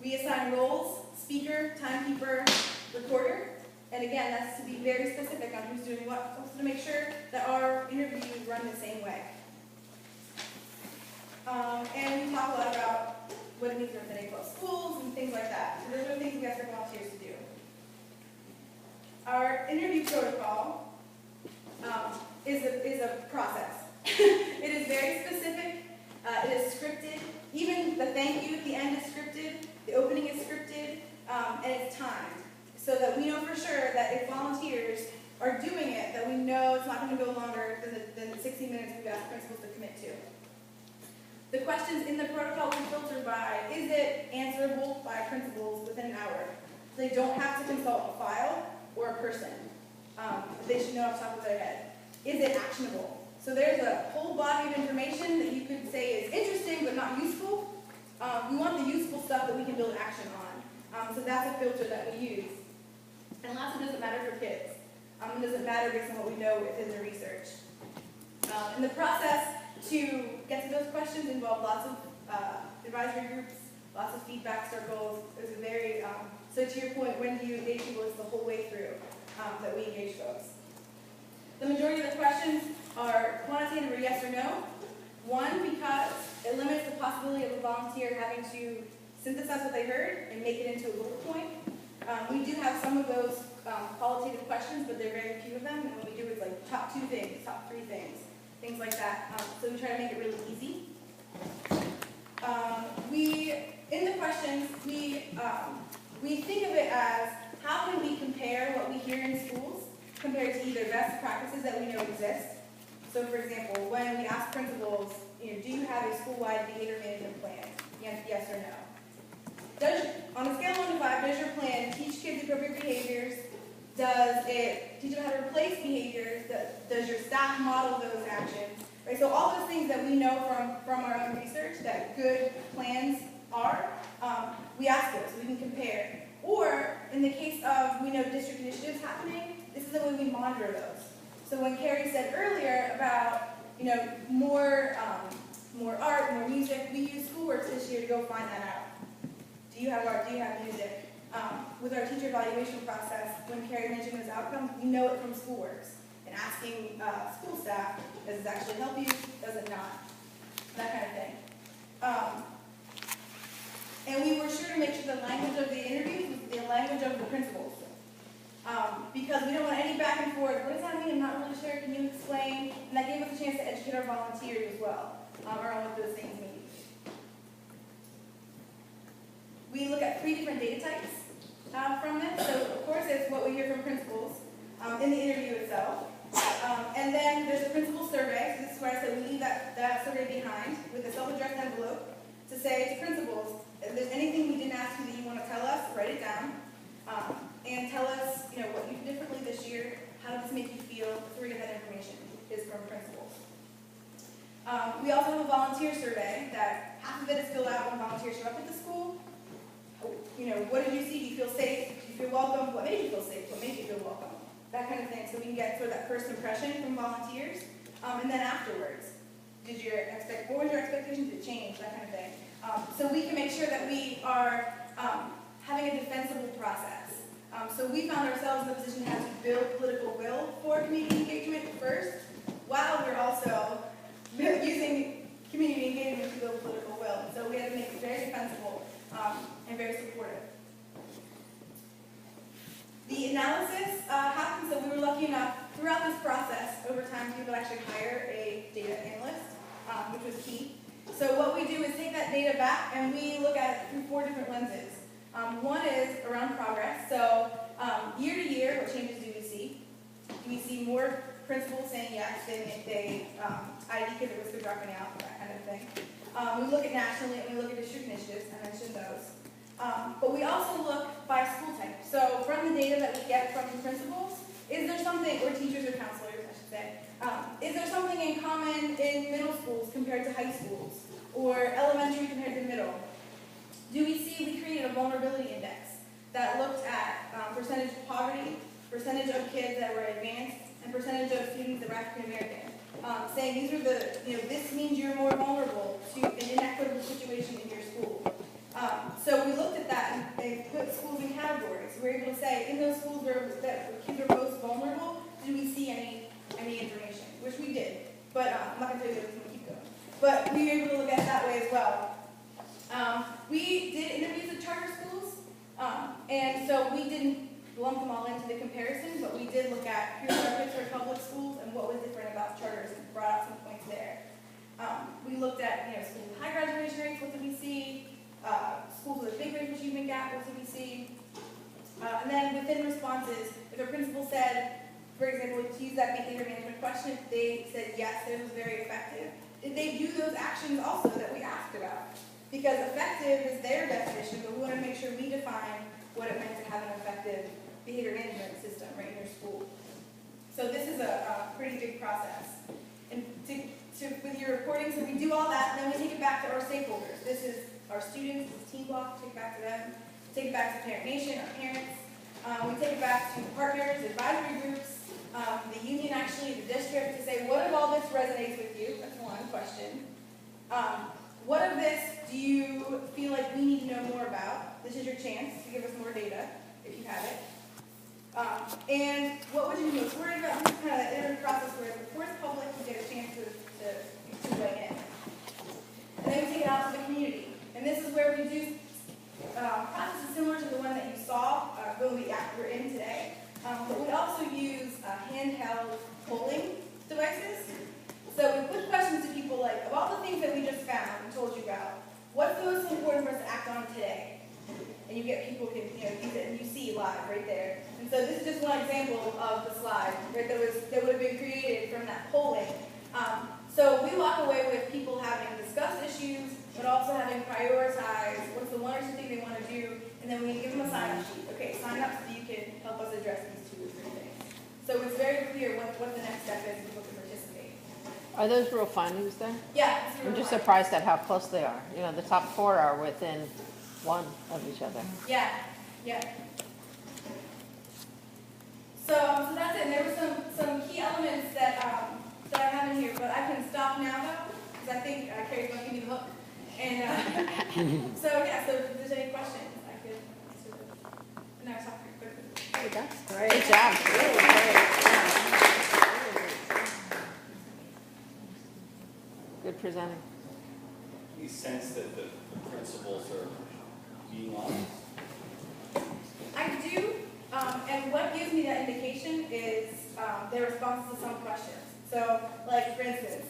We assign roles: speaker, timekeeper, recorder. And again, that's to be very specific on who's doing what, also to make sure that our interviews run the same way. And we talk a lot about what it means to represent A+ schools and things like that. So those are the things we ask our volunteers to do. Our interview protocol is a process. It is very specific. It is scripted. Even the thank you at the end is scripted. The opening is scripted, and it's timed, so that we know for sure that if volunteers are doing it, that we know it's not going to go longer than the 60 minutes we've asked principals to commit to. The questions in the protocol we filter by, is it answerable by principals within an hour? They don't have to consult a file or a person. They should know off the top of their head. Is it actionable? So there's a whole body of information that you could say is interesting but not useful. We want the useful stuff that we can build action on. So that's a filter that we use. And last, it doesn't matter for kids. It doesn't matter based on what we know within the research. And the process to get to those questions involved lots of advisory groups, lots of feedback circles. It was a very, so to your point, when do you engage people, it's the whole way through that we engage folks. The majority of the questions are quantitative or yes or no. One, because it limits the possibility of a volunteer having to synthesize what they heard and make it into a bullet point. We do have some of those qualitative questions, but there are very few of them, and what we do is like top 2 things, top 3 things, things like that. So we try to make it really easy. In the questions, we think of it as how can we compare what we hear in schools compared to either best practices that we know exist. So for example, when we ask principals, do you have a school-wide behavior management plan? Yes or no? On a scale of 1 to 5, does your plan teach kids appropriate behaviors? Does it teach them how to replace behaviors? Does your staff model those actions? Right? So all those things that we know from our own research that good plans are, we ask those so we can compare. Or in the case of we know district initiatives happening, this is the way we monitor those. So when Carrie said earlier about more art, more music, we use Schoolworks this year to go find that out. Do you have art? Do you have music? With our teacher evaluation process, when Carrie mentioned those outcomes, we know it from Schoolworks. And asking school staff, does this actually help you? Does it not? That kind of thing. And we were sure to make sure the language of the interviews was the language of the principals. Because we don't want any back and forth. What does that mean? I'm not really sure. Can you explain? And that gave us a chance to educate our volunteers as well around what those things mean. We look at 3 different data types from this. So, of course, it's what we hear from principals in the interview itself. And then there's a principal survey. So this is where I said we leave that survey behind with a self-addressed envelope to say to principals, if there's anything we didn't ask you that you want to tell us, write it down. And tell us, what you did differently this year. How does this make you feel? The majority of that information is from principals. We also have a volunteer survey that half of it is filled out when volunteers show up at the school. What did you see? Do you feel safe? Do you feel welcome? What made you feel safe? What made you feel welcome? That kind of thing. So we can get sort of that first impression from volunteers. And then afterwards, what was your expectation? Did it change? That kind of thing. So we can make sure that we are having a defensible process. So we found ourselves in a position to have to build political will for community engagement first, while we're also using community engagement to build political will. So we had to make it very defensible and very supportive. The analysis people to actually hire a data analyst, which was key. So what we do is take that data back and we look at it through 4 different lenses. One is around progress. So year to year, what changes do we see? Do we see more principals saying yes, they ID kids at risk of dropping out, that kind of thing. We look at nationally and we look at district initiatives, I mentioned those. But we also look by school type. So from the data that we get from the principals, is there something, or teachers or counselors, I should say, is there something in common in middle schools compared to high schools, or elementary compared to middle? Do we see, we created a vulnerability index that looked at percentage of poverty, percentage of kids that were advanced, and percentage of students that were African American. Saying these are the, this means you're more vulnerable to an inequitable situation in your school. So we looked at that and they put schools in categories. We were able to say, in those schools where kids are most vulnerable, do we see any information? Which we did. But I'm not going to tell you that, we're going to keep going. But we were able to look at it that way as well. We did interviews with charter schools, and so we didn't lump them all into the comparison, but we did look at here's our Pittsburgh public schools and what was different about charters and brought out some points there. We looked at schools with high graduation rates, what did we see? Schools with a big range of achievement gap, what did we see? And then within responses, if a principal said, for example, to use that behavior management question, if they said yes, this was very effective, did they do those actions also that we asked about? Because effective is their definition, but we want to make sure we define what it meant to have an effective behavior management system right in your school. So this is a pretty big process. And with your reporting, so we do all that, and then we take it back to our stakeholders. This is our students, this is Team Block, take it back to them. Take it back to Parent Nation, our parents. We take it back to partners, advisory groups, the union actually, the district, to say, what of all this resonates with you? That's one question. What of this do you feel like we need to know more about? This is your chance to give us more data, if you have it. And what would you be most worried about? This is kind of the iterative process where before it's public, you get a chance to weigh in. And then we take it out to the community. And this is where we do processes similar to the one that you saw when we're in today. But we also use handheld polling devices. So we put questions to people like, of all the things that we just found and told you about, what's the most important for us to act on today? And you get people can use it and you see live right there. And so this is just one example of the slide right, that would have been created from that polling. So we walk away with people having discussed issues, but also having prioritized what's the one or two thing they want to do, and then we give them a sign-up sheet. Okay, sign up so you can help us address these 2 or 3 things. So it's very clear what the next step is and people can participate. Are those real findings then? Yeah. I'm just surprised at how close they are. The top 4 are within 1 of each other. Yeah, yeah. So that's it. And there were some key elements that I have in here, but I can stop now though, because I think Carrie's going to give me the hook. And so yeah, so if there's any questions, I could answer them. And I was talking pretty quickly. Hey, that's great. Good job. Really great. Good presenting. You sense that the principals are being honest? I do, and what gives me that indication is their responses to some questions. So, like for instance,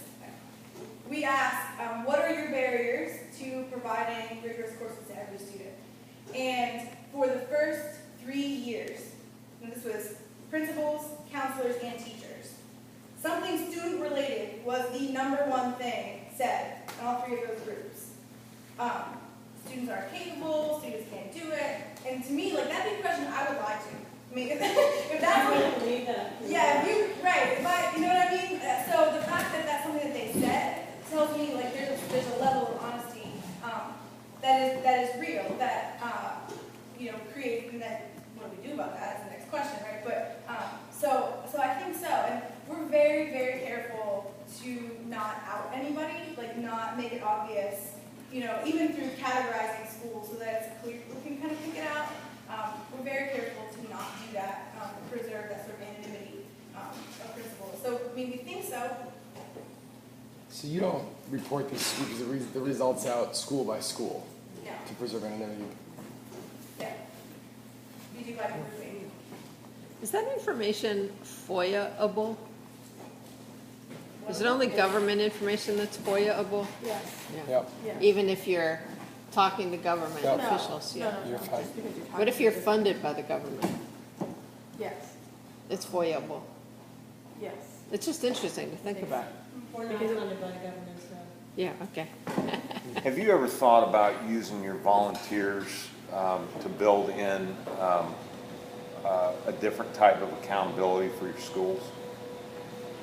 we ask, what are your barriers to providing rigorous courses to every student? And for the first 3 years, and this was principals, counselors, and teachers, something student-related was the #1 thing said in all 3 of those groups. Students aren't capable, students can't do it, and to me, like, that'd be a question I would lie to. I mean, if that's believe that. yeah, right, but you know what I mean? So the fact that that's something that they said tells me, like, there's a level of honesty that is real, that, creates, and then what do we do about that is the next question, right? But, so I think so, and we're very, very careful to not out anybody, like not make it obvious, even through categorizing schools so that it's clear, we can kind of pick it out. We're very careful to not do that, to preserve that sort of anonymity of principles. So, I mean, we think so. So you don't report the results out school by school No. to preserve anonymity? Yeah. We do by grouping. Is that information FOIA-able? Is it only government information that's FOIA-able? Yes. Yep, Yeah. Even if you're talking to government Yep. officials? No, Yeah. no, You're no, fine. just because you're talking. What if you're to the- funded by the government? Yes, It's FOIA-able. yes. It's just interesting to think about. Or not funded by the government, so. Yeah, okay. Have you ever thought about using your volunteers to build in a different type of accountability for your schools?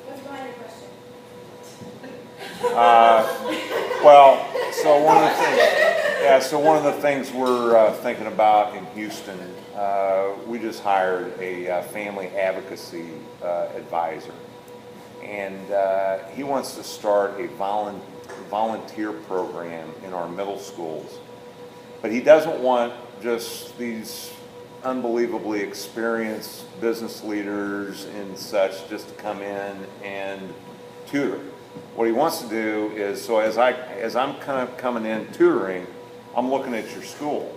What's behind your question? Well, so one of the things we're thinking about in Houston, we just hired a family advocacy advisor, and he wants to start a volunteer program in our middle schools, but he doesn't want just these unbelievably experienced business leaders and such just to come in and tutor. What he wants to do is, so as I'm kind of coming in tutoring, I'm looking at your school,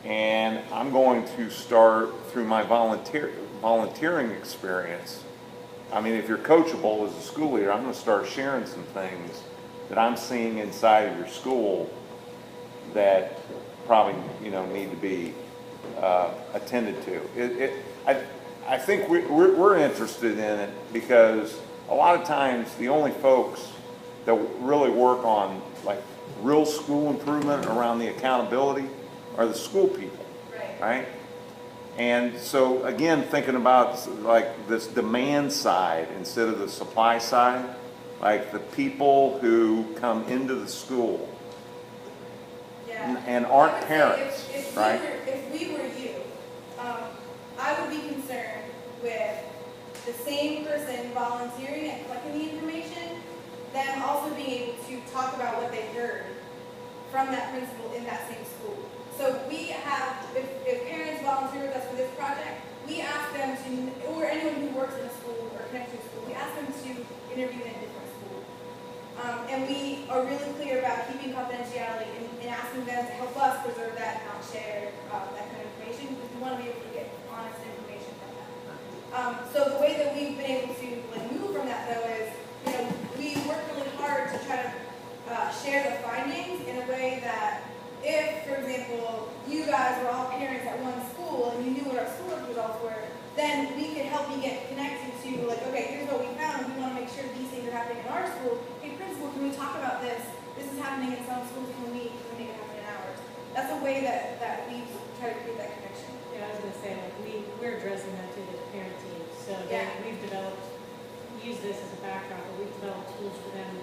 and I'm going to start through my volunteering experience. I mean, if you're coachable as a school leader, I'm going to start sharing some things that I'm seeing inside of your school that probably need to be attended to. I think we're interested in it because a lot of times the only folks that really work on like real school improvement around the accountability are the school people, right? And so again, thinking about like this demand side instead of the supply side, like the people who come into the school and aren't parents, right? If we were you, I would be concerned with the same person volunteering and collecting the information, them also being able to talk about what they heard from that principal in that same school. So we have, if parents volunteer with us for this project, we ask them to, or anyone who works in a school or connected to a school, we ask them to interview in a different school. And we are really clear about keeping confidentiality and asking them to help us preserve that and not share that kind of information, because we want to be able to get honest information from that. So the way that we've been able to move from that though is, we work really hard to try to share the findings in a way that if, for example, you guys were all parents at one school and you knew what our school results were, then we could help you get connected to okay, here's what we found. We want to make sure these things are happening in our school. Hey, principal, can we talk about this? This is happening in some schools. Can we make it happen in ours? That's a way that we try to create that connection. Yeah, I was gonna say, we're addressing that too, the parent teams. So we've developed, use this as a backdrop, but we've developed tools for them,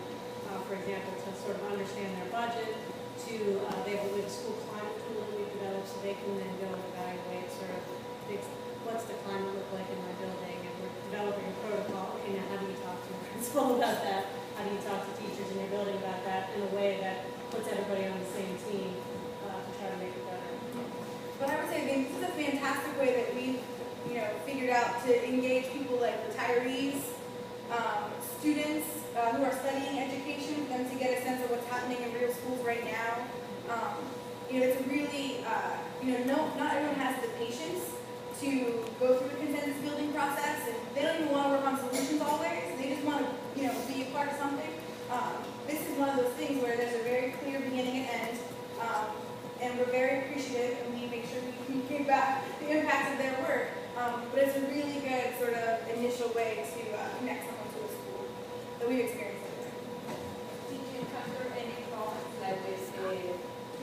for example, to sort of understand their budget, they have a school climate tool that we've developed, so they can then go and evaluate sort of what's the climate look like in my building, and we're developing a protocol. Okay, now how do you talk to a principal about that? How do you talk to teachers in your building about that in a way that puts everybody on the same team to try to make it better? But I would say this is a fantastic way that we've figured out to engage people like retirees, students who are studying education, for them to get a sense of what's happening in real schools right now. It's a really, not everyone has the patience to go through the consensus building process, and they don't even want to work on solutions always. They just want to, be a part of something. This is one of those things where there's a very clear beginning and end, and we're very appreciative, and we make sure we communicate back the impacts of their work. But it's a really good sort of initial way to connect someone to a school that we've experienced. Did you encounter any problems like with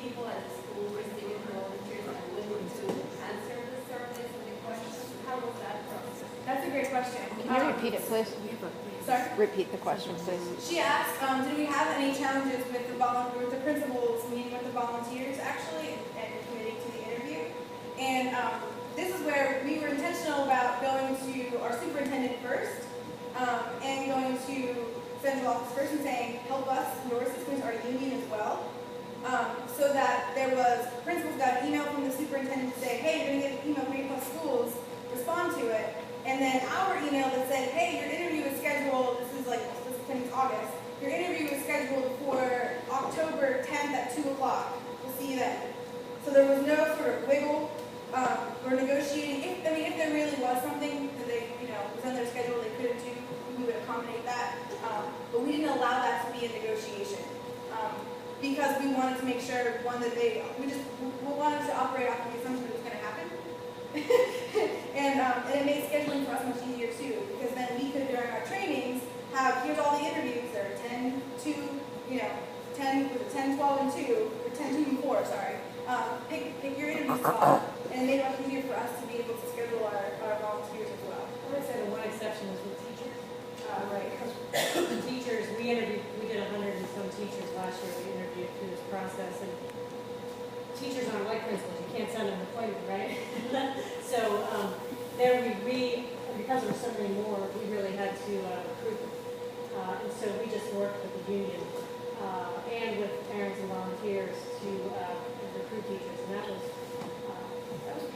people at the school receiving volunteers and willing to answer the surveys and the questions? How was that process? That's a great question. Can you repeat it, please? Sorry? Repeat the question, please. She asked, did we have any challenges with the principals meeting with the volunteers actually and committing to the interview? And this is where we were intentional about going to our superintendent first and going to central office first and saying, help us, your assistants are union as well. So that there was, principals got an email from the superintendent to say, hey, you're going to get an email from 8+ schools, respond to it. And then our email that said, hey, your interview is scheduled, this is August, your interview is scheduled for October 10th at 2 o'clock. We'll see you then. So there was no sort of wiggle or negotiating. If there really was something that they, was on their schedule they couldn't do, we would accommodate that. allow that to be a negotiation. Because we wanted to make sure, one, that we wanted to operate off of the assumption that it was going to happen. And it made scheduling for us much easier too, because then we could, during our trainings, have, here's all the interviews, there are 10, 2, 10, with 10, 12, and 2, or 10, 2, and 4, sorry. Pick your interview slot, and it made it much easier for us to be able to schedule our volunteers as well. I would say the one exception was with teachers. Right. Because the teachers, we did 100 and some teachers last year, we interviewed through this process, and teachers aren't like principals, you can't send them an appointment, right? So, there because there were so many more, we really had to recruit them. And so we just worked with the union, and with parents and volunteers to recruit teachers, and that was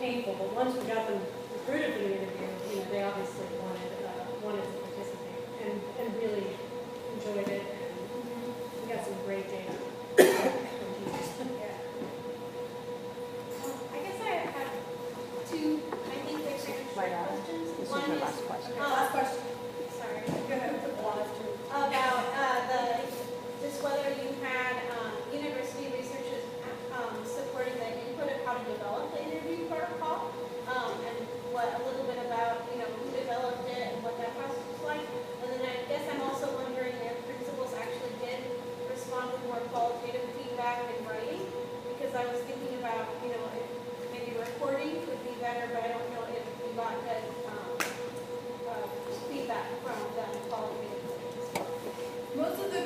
painful, but once we got them recruited for the interview, they obviously wanted to participate and really enjoyed it, and we got some great data from teachers. Yeah. I guess I have two, I think they're kind of short questions. This is One your is, last question. Last question. sorry, Go ahead. about just whether you had university researchers supporting the input of how to develop the interview protocol, and what a little bit about who developed it and what that process was like. And then I guess I'm also wondering if principals actually did respond with more qualitative feedback in writing, because I was thinking about if maybe recording would be better, but I don't know if we got good feedback from them qualitatively. Most of the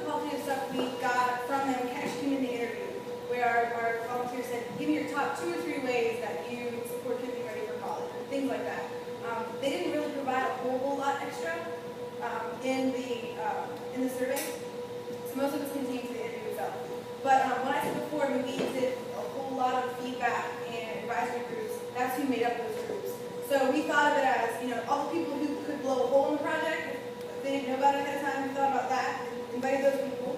qualitative stuff we got from them actually came in the interview, where our volunteers said, give me your top 2 or 3 ways that you support kids being ready for college, things like that. They didn't really provide a whole lot extra in the survey, so most of it's contained to the interview itself. But when I said before, we did a whole lot of feedback and advisory groups. That's who made up those groups. So we thought of it as, all the people who could blow a hole in the project. They didn't know about it ahead of time. We thought about that. Invited those people.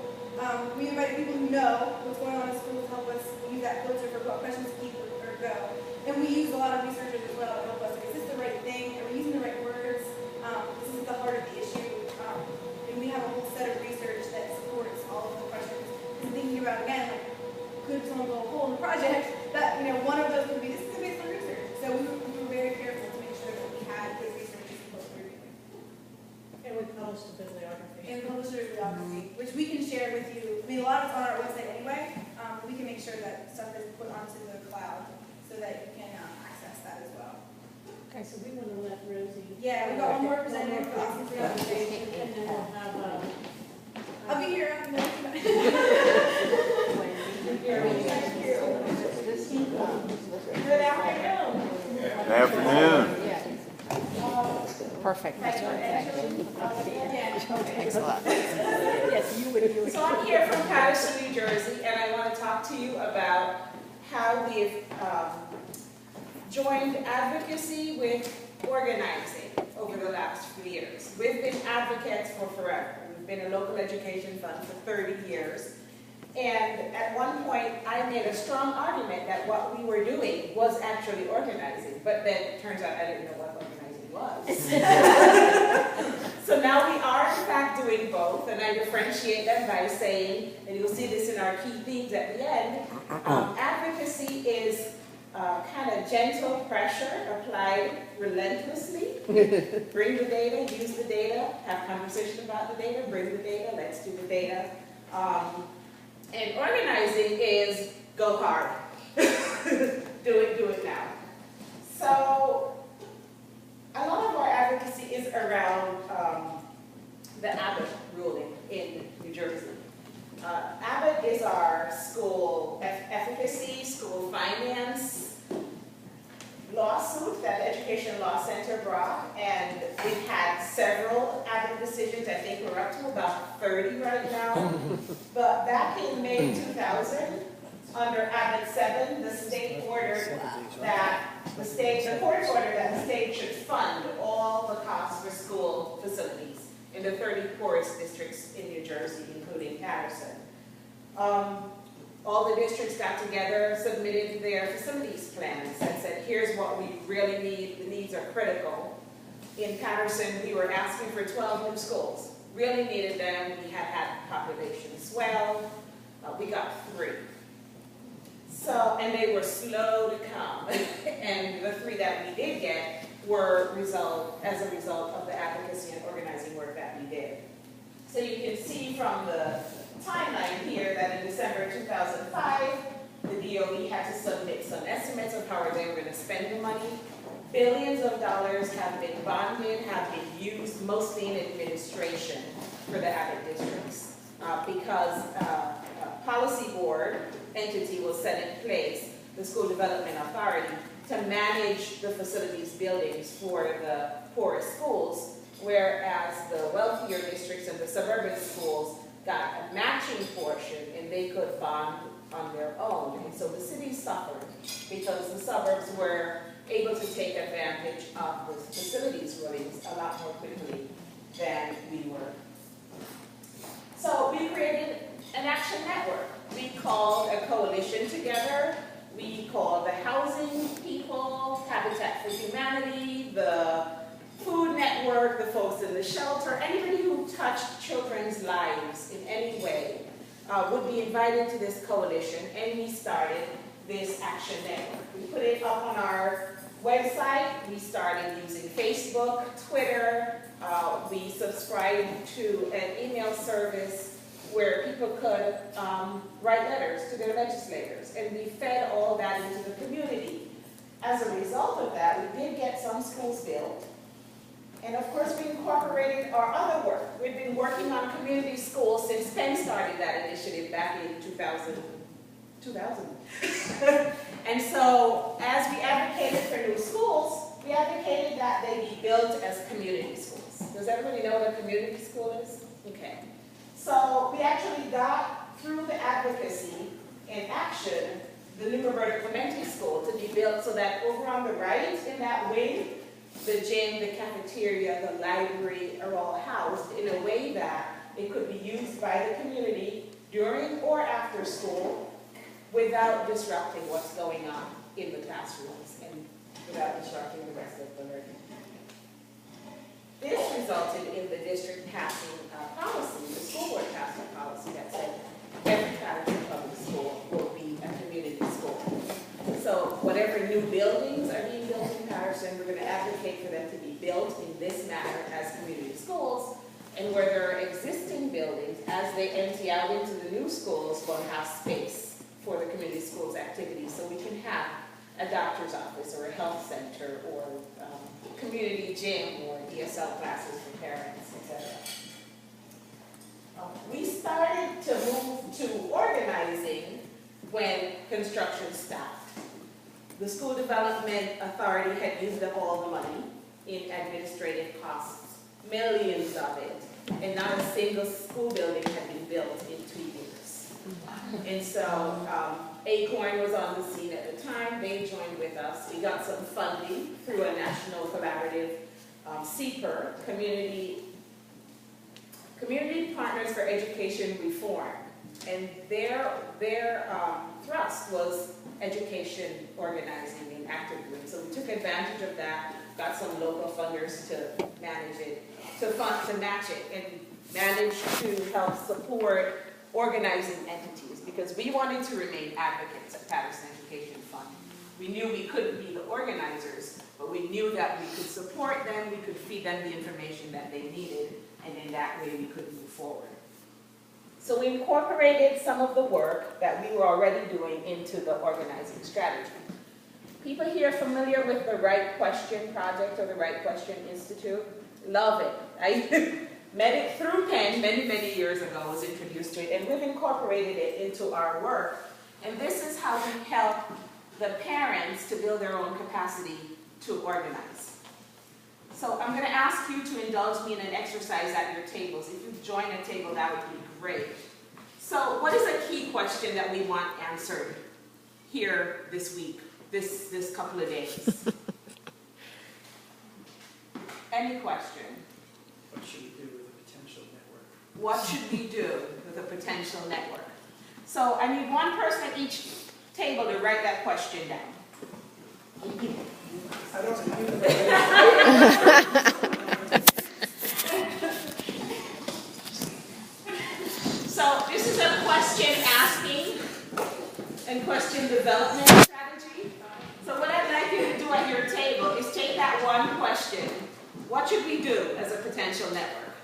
We invited people who know what's going on in school to help us use that filter for what questions to keep or go. And we used a lot of researchers as well to help us. Is this the right thing? Are we using the right words? This is the heart of the issue. And we have a whole set of research that supports all of the questions. And thinking about, again, could someone blow a hole in the project? That, one of those would be, this is based on research. So we were very careful to make sure that we had good research to support what we were doing. And we published the bibliography. And publisher bibliography, which we can share with you. I mean, a lot of it's on our website anyway. We can make sure that stuff is put onto the cloud so that you can access that as well. Okay, so we want to let Rosie. Yeah, we got one more presenter for Austin for presentation, and then we'll have I'll be here. Good afternoon. Good afternoon. Perfect. That's perfect. Thanks a lot. Yes, you would. So I'm here from Paterson, New Jersey, and I want to talk to you about how we've joined advocacy with organizing over the last few years. We've been advocates for forever. We've been a local education fund for 30 years. And at one point, I made a strong argument that what we were doing was actually organizing, but then it turns out I didn't know what organizing was. So now we are in fact doing both, and I differentiate them by saying, and you'll see this in our key themes at the end, advocacy is kind of gentle pressure applied relentlessly. Bring the data, use the data, have conversation about the data, bring the data, let's do the data. And organizing is go hard. Do it now. So a lot of our advocacy is around the Abbott ruling in New Jersey. Abbott is our school efficacy, school finance lawsuit that the Education Law Center brought, and we've had several Abbott decisions. I think we're up to about 30 right now. But back in May 2000, under Abbott 7, the state ordered that the court ordered that the state should fund all the costs for school facilities in the 30 poorest districts in New Jersey, including Paterson. All the districts got together, submitted their facilities plans, and said, here's what we really need. The needs are critical. In Paterson, we were asking for 12 new schools. really needed them. We had population swell. We got 3. So, and they were slow to come. And the 3 that we did get were as a result of the advocacy and organizing work that we did. So you can see from the timeline here that in December 2005, the DOE had to submit some estimates of how they were going to spend the money. Billions of dollars have been bonded, have been used mostly in administration for the Abbott districts because a policy board entity was set in place, the School Development Authority, to manage the facilities buildings for the poorest schools, whereas the wealthier districts and the suburban schools got a matching portion and they could bond on their own. And so the city suffered because the suburbs were able to take advantage of the facilities rulings a lot more quickly than we were. So we created an action network. We called a coalition together. We called the housing people, Habitat for Humanity, the food network, the folks in the shelter, anybody who touched children's lives in any way would be invited to this coalition, and we started this action network. We put it up on our website. We started using Facebook, Twitter. We subscribed to an email service where people could write letters to their legislators, and we fed all that into the community. As a result of that, we did get some schools built, and of course we incorporated our other work. We've been working on community schools since Penn started that initiative back in 2000. And so as we advocated for new schools, we advocated that they be built as community schools. Does everybody know what a community school is? Okay. So we actually got through the advocacy and action the new Roberta Clemente School to be built so that over on the right in that wing, the gym, the cafeteria, the library are all housed in a way that it could be used by the community during or after school without disrupting what's going on in the classrooms and without disrupting the rest of the learning. This resulted in the district passing a policy, the school board passed a policy that said every Patterson public school will be a community school. So whatever new buildings are being built in Patterson, we're going to advocate for them to be built in this manner as community schools. And where there are existing buildings, as they empty out into the new schools, will have space for the community schools activities. So we can have a doctor's office or a health center or community gym or ESL classes for parents, etc. We started to move to organizing when construction stopped. The School Development Authority had used up all the money in administrative costs, millions of it, and not a single school building had been built in 2 years. And so Acorn was on the scene at the time. They joined with us. We got some funding through a national collaborative, CPER, Community Partners for Education Reform. And their thrust was education organizing and activism. So we took advantage of that, got some local funders to manage it, to match it, and managed to help support organizing entities, because we wanted to remain advocates at Paterson Education Fund. We knew we couldn't be the organizers, but we knew that we could support them, we could feed them the information that they needed, and in that way we could move forward. So we incorporated some of the work that we were already doing into the organizing strategy. People here familiar with the Right Question Project or the Right Question Institute? Love it. I met it through Penn many years ago, was introduced to it, and we've incorporated it into our work. And this is how we help the parents to build their own capacity to organize. So I'm going to ask you to indulge me in an exercise at your tables. If you join a table, that would be great. So what is a key question that we want answered here this week, this couple of days? Any question? What should we do with a potential network? What should we do with a potential network? So I need one person at each table to write that question down. I don't what should we do as a potential network?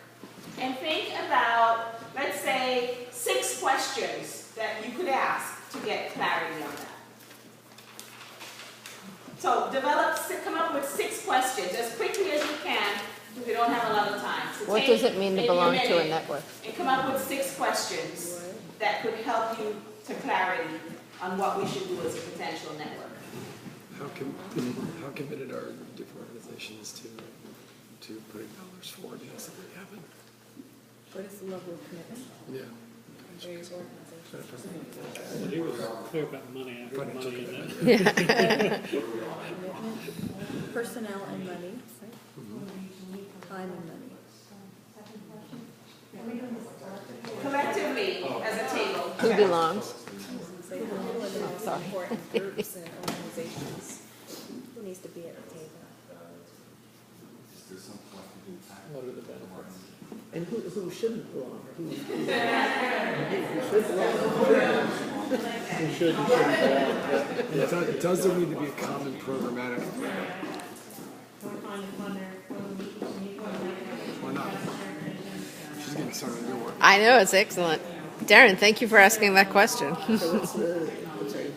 And think about, let's say, 6 questions that you could ask to get clarity on that. So come up with 6 questions as quickly as you can, because we don't have a lot of time. So What does it mean to belong to a network? And come up with 6 questions that could help you to clarity on what we should do as a potential network. How committed are different organizations to putting dollars forward to have something happen? What is the level of commitment? Yeah. Various organizations. He was clear about money. I heard money in that. Commitment, personnel and money, right? Time and money. Collectively, as a table. Who belongs? Sorry. Important groups and organizations. Who needs to be at the table? What are the benefits? And who shouldn't belong? Who should belong? Who should and shouldn't belong. Does there need to be a common programmatic thread? Why not? She's getting started on your work. I know, it's excellent. Darren, thank you for asking that question.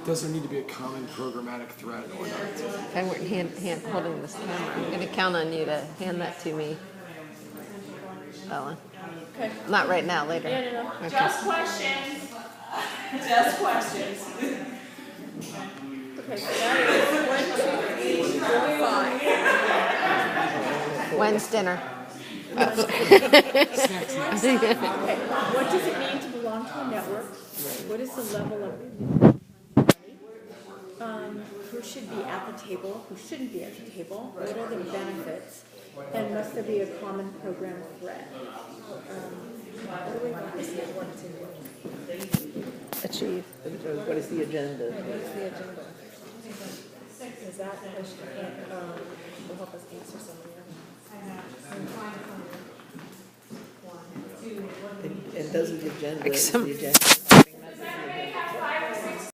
Does there need to be a common programmatic thread or not? If I weren't hand holding this camera, I'm going to count on you to hand that to me, Ellen. Okay. Not right now, later. No. Okay. Just questions. Just questions. Okay, so that is 1, 2, 3, 4, 5. When's dinner? Okay, what does it mean to belong to a network? What is the level of who should be at the table, who shouldn't be at the table? What are the benefits? And must there be a common program thread? What do we want this network to Achieve. What is the agenda? what is the agenda? Is that question will help us answer some of the And does the agenda, Like some- the agenda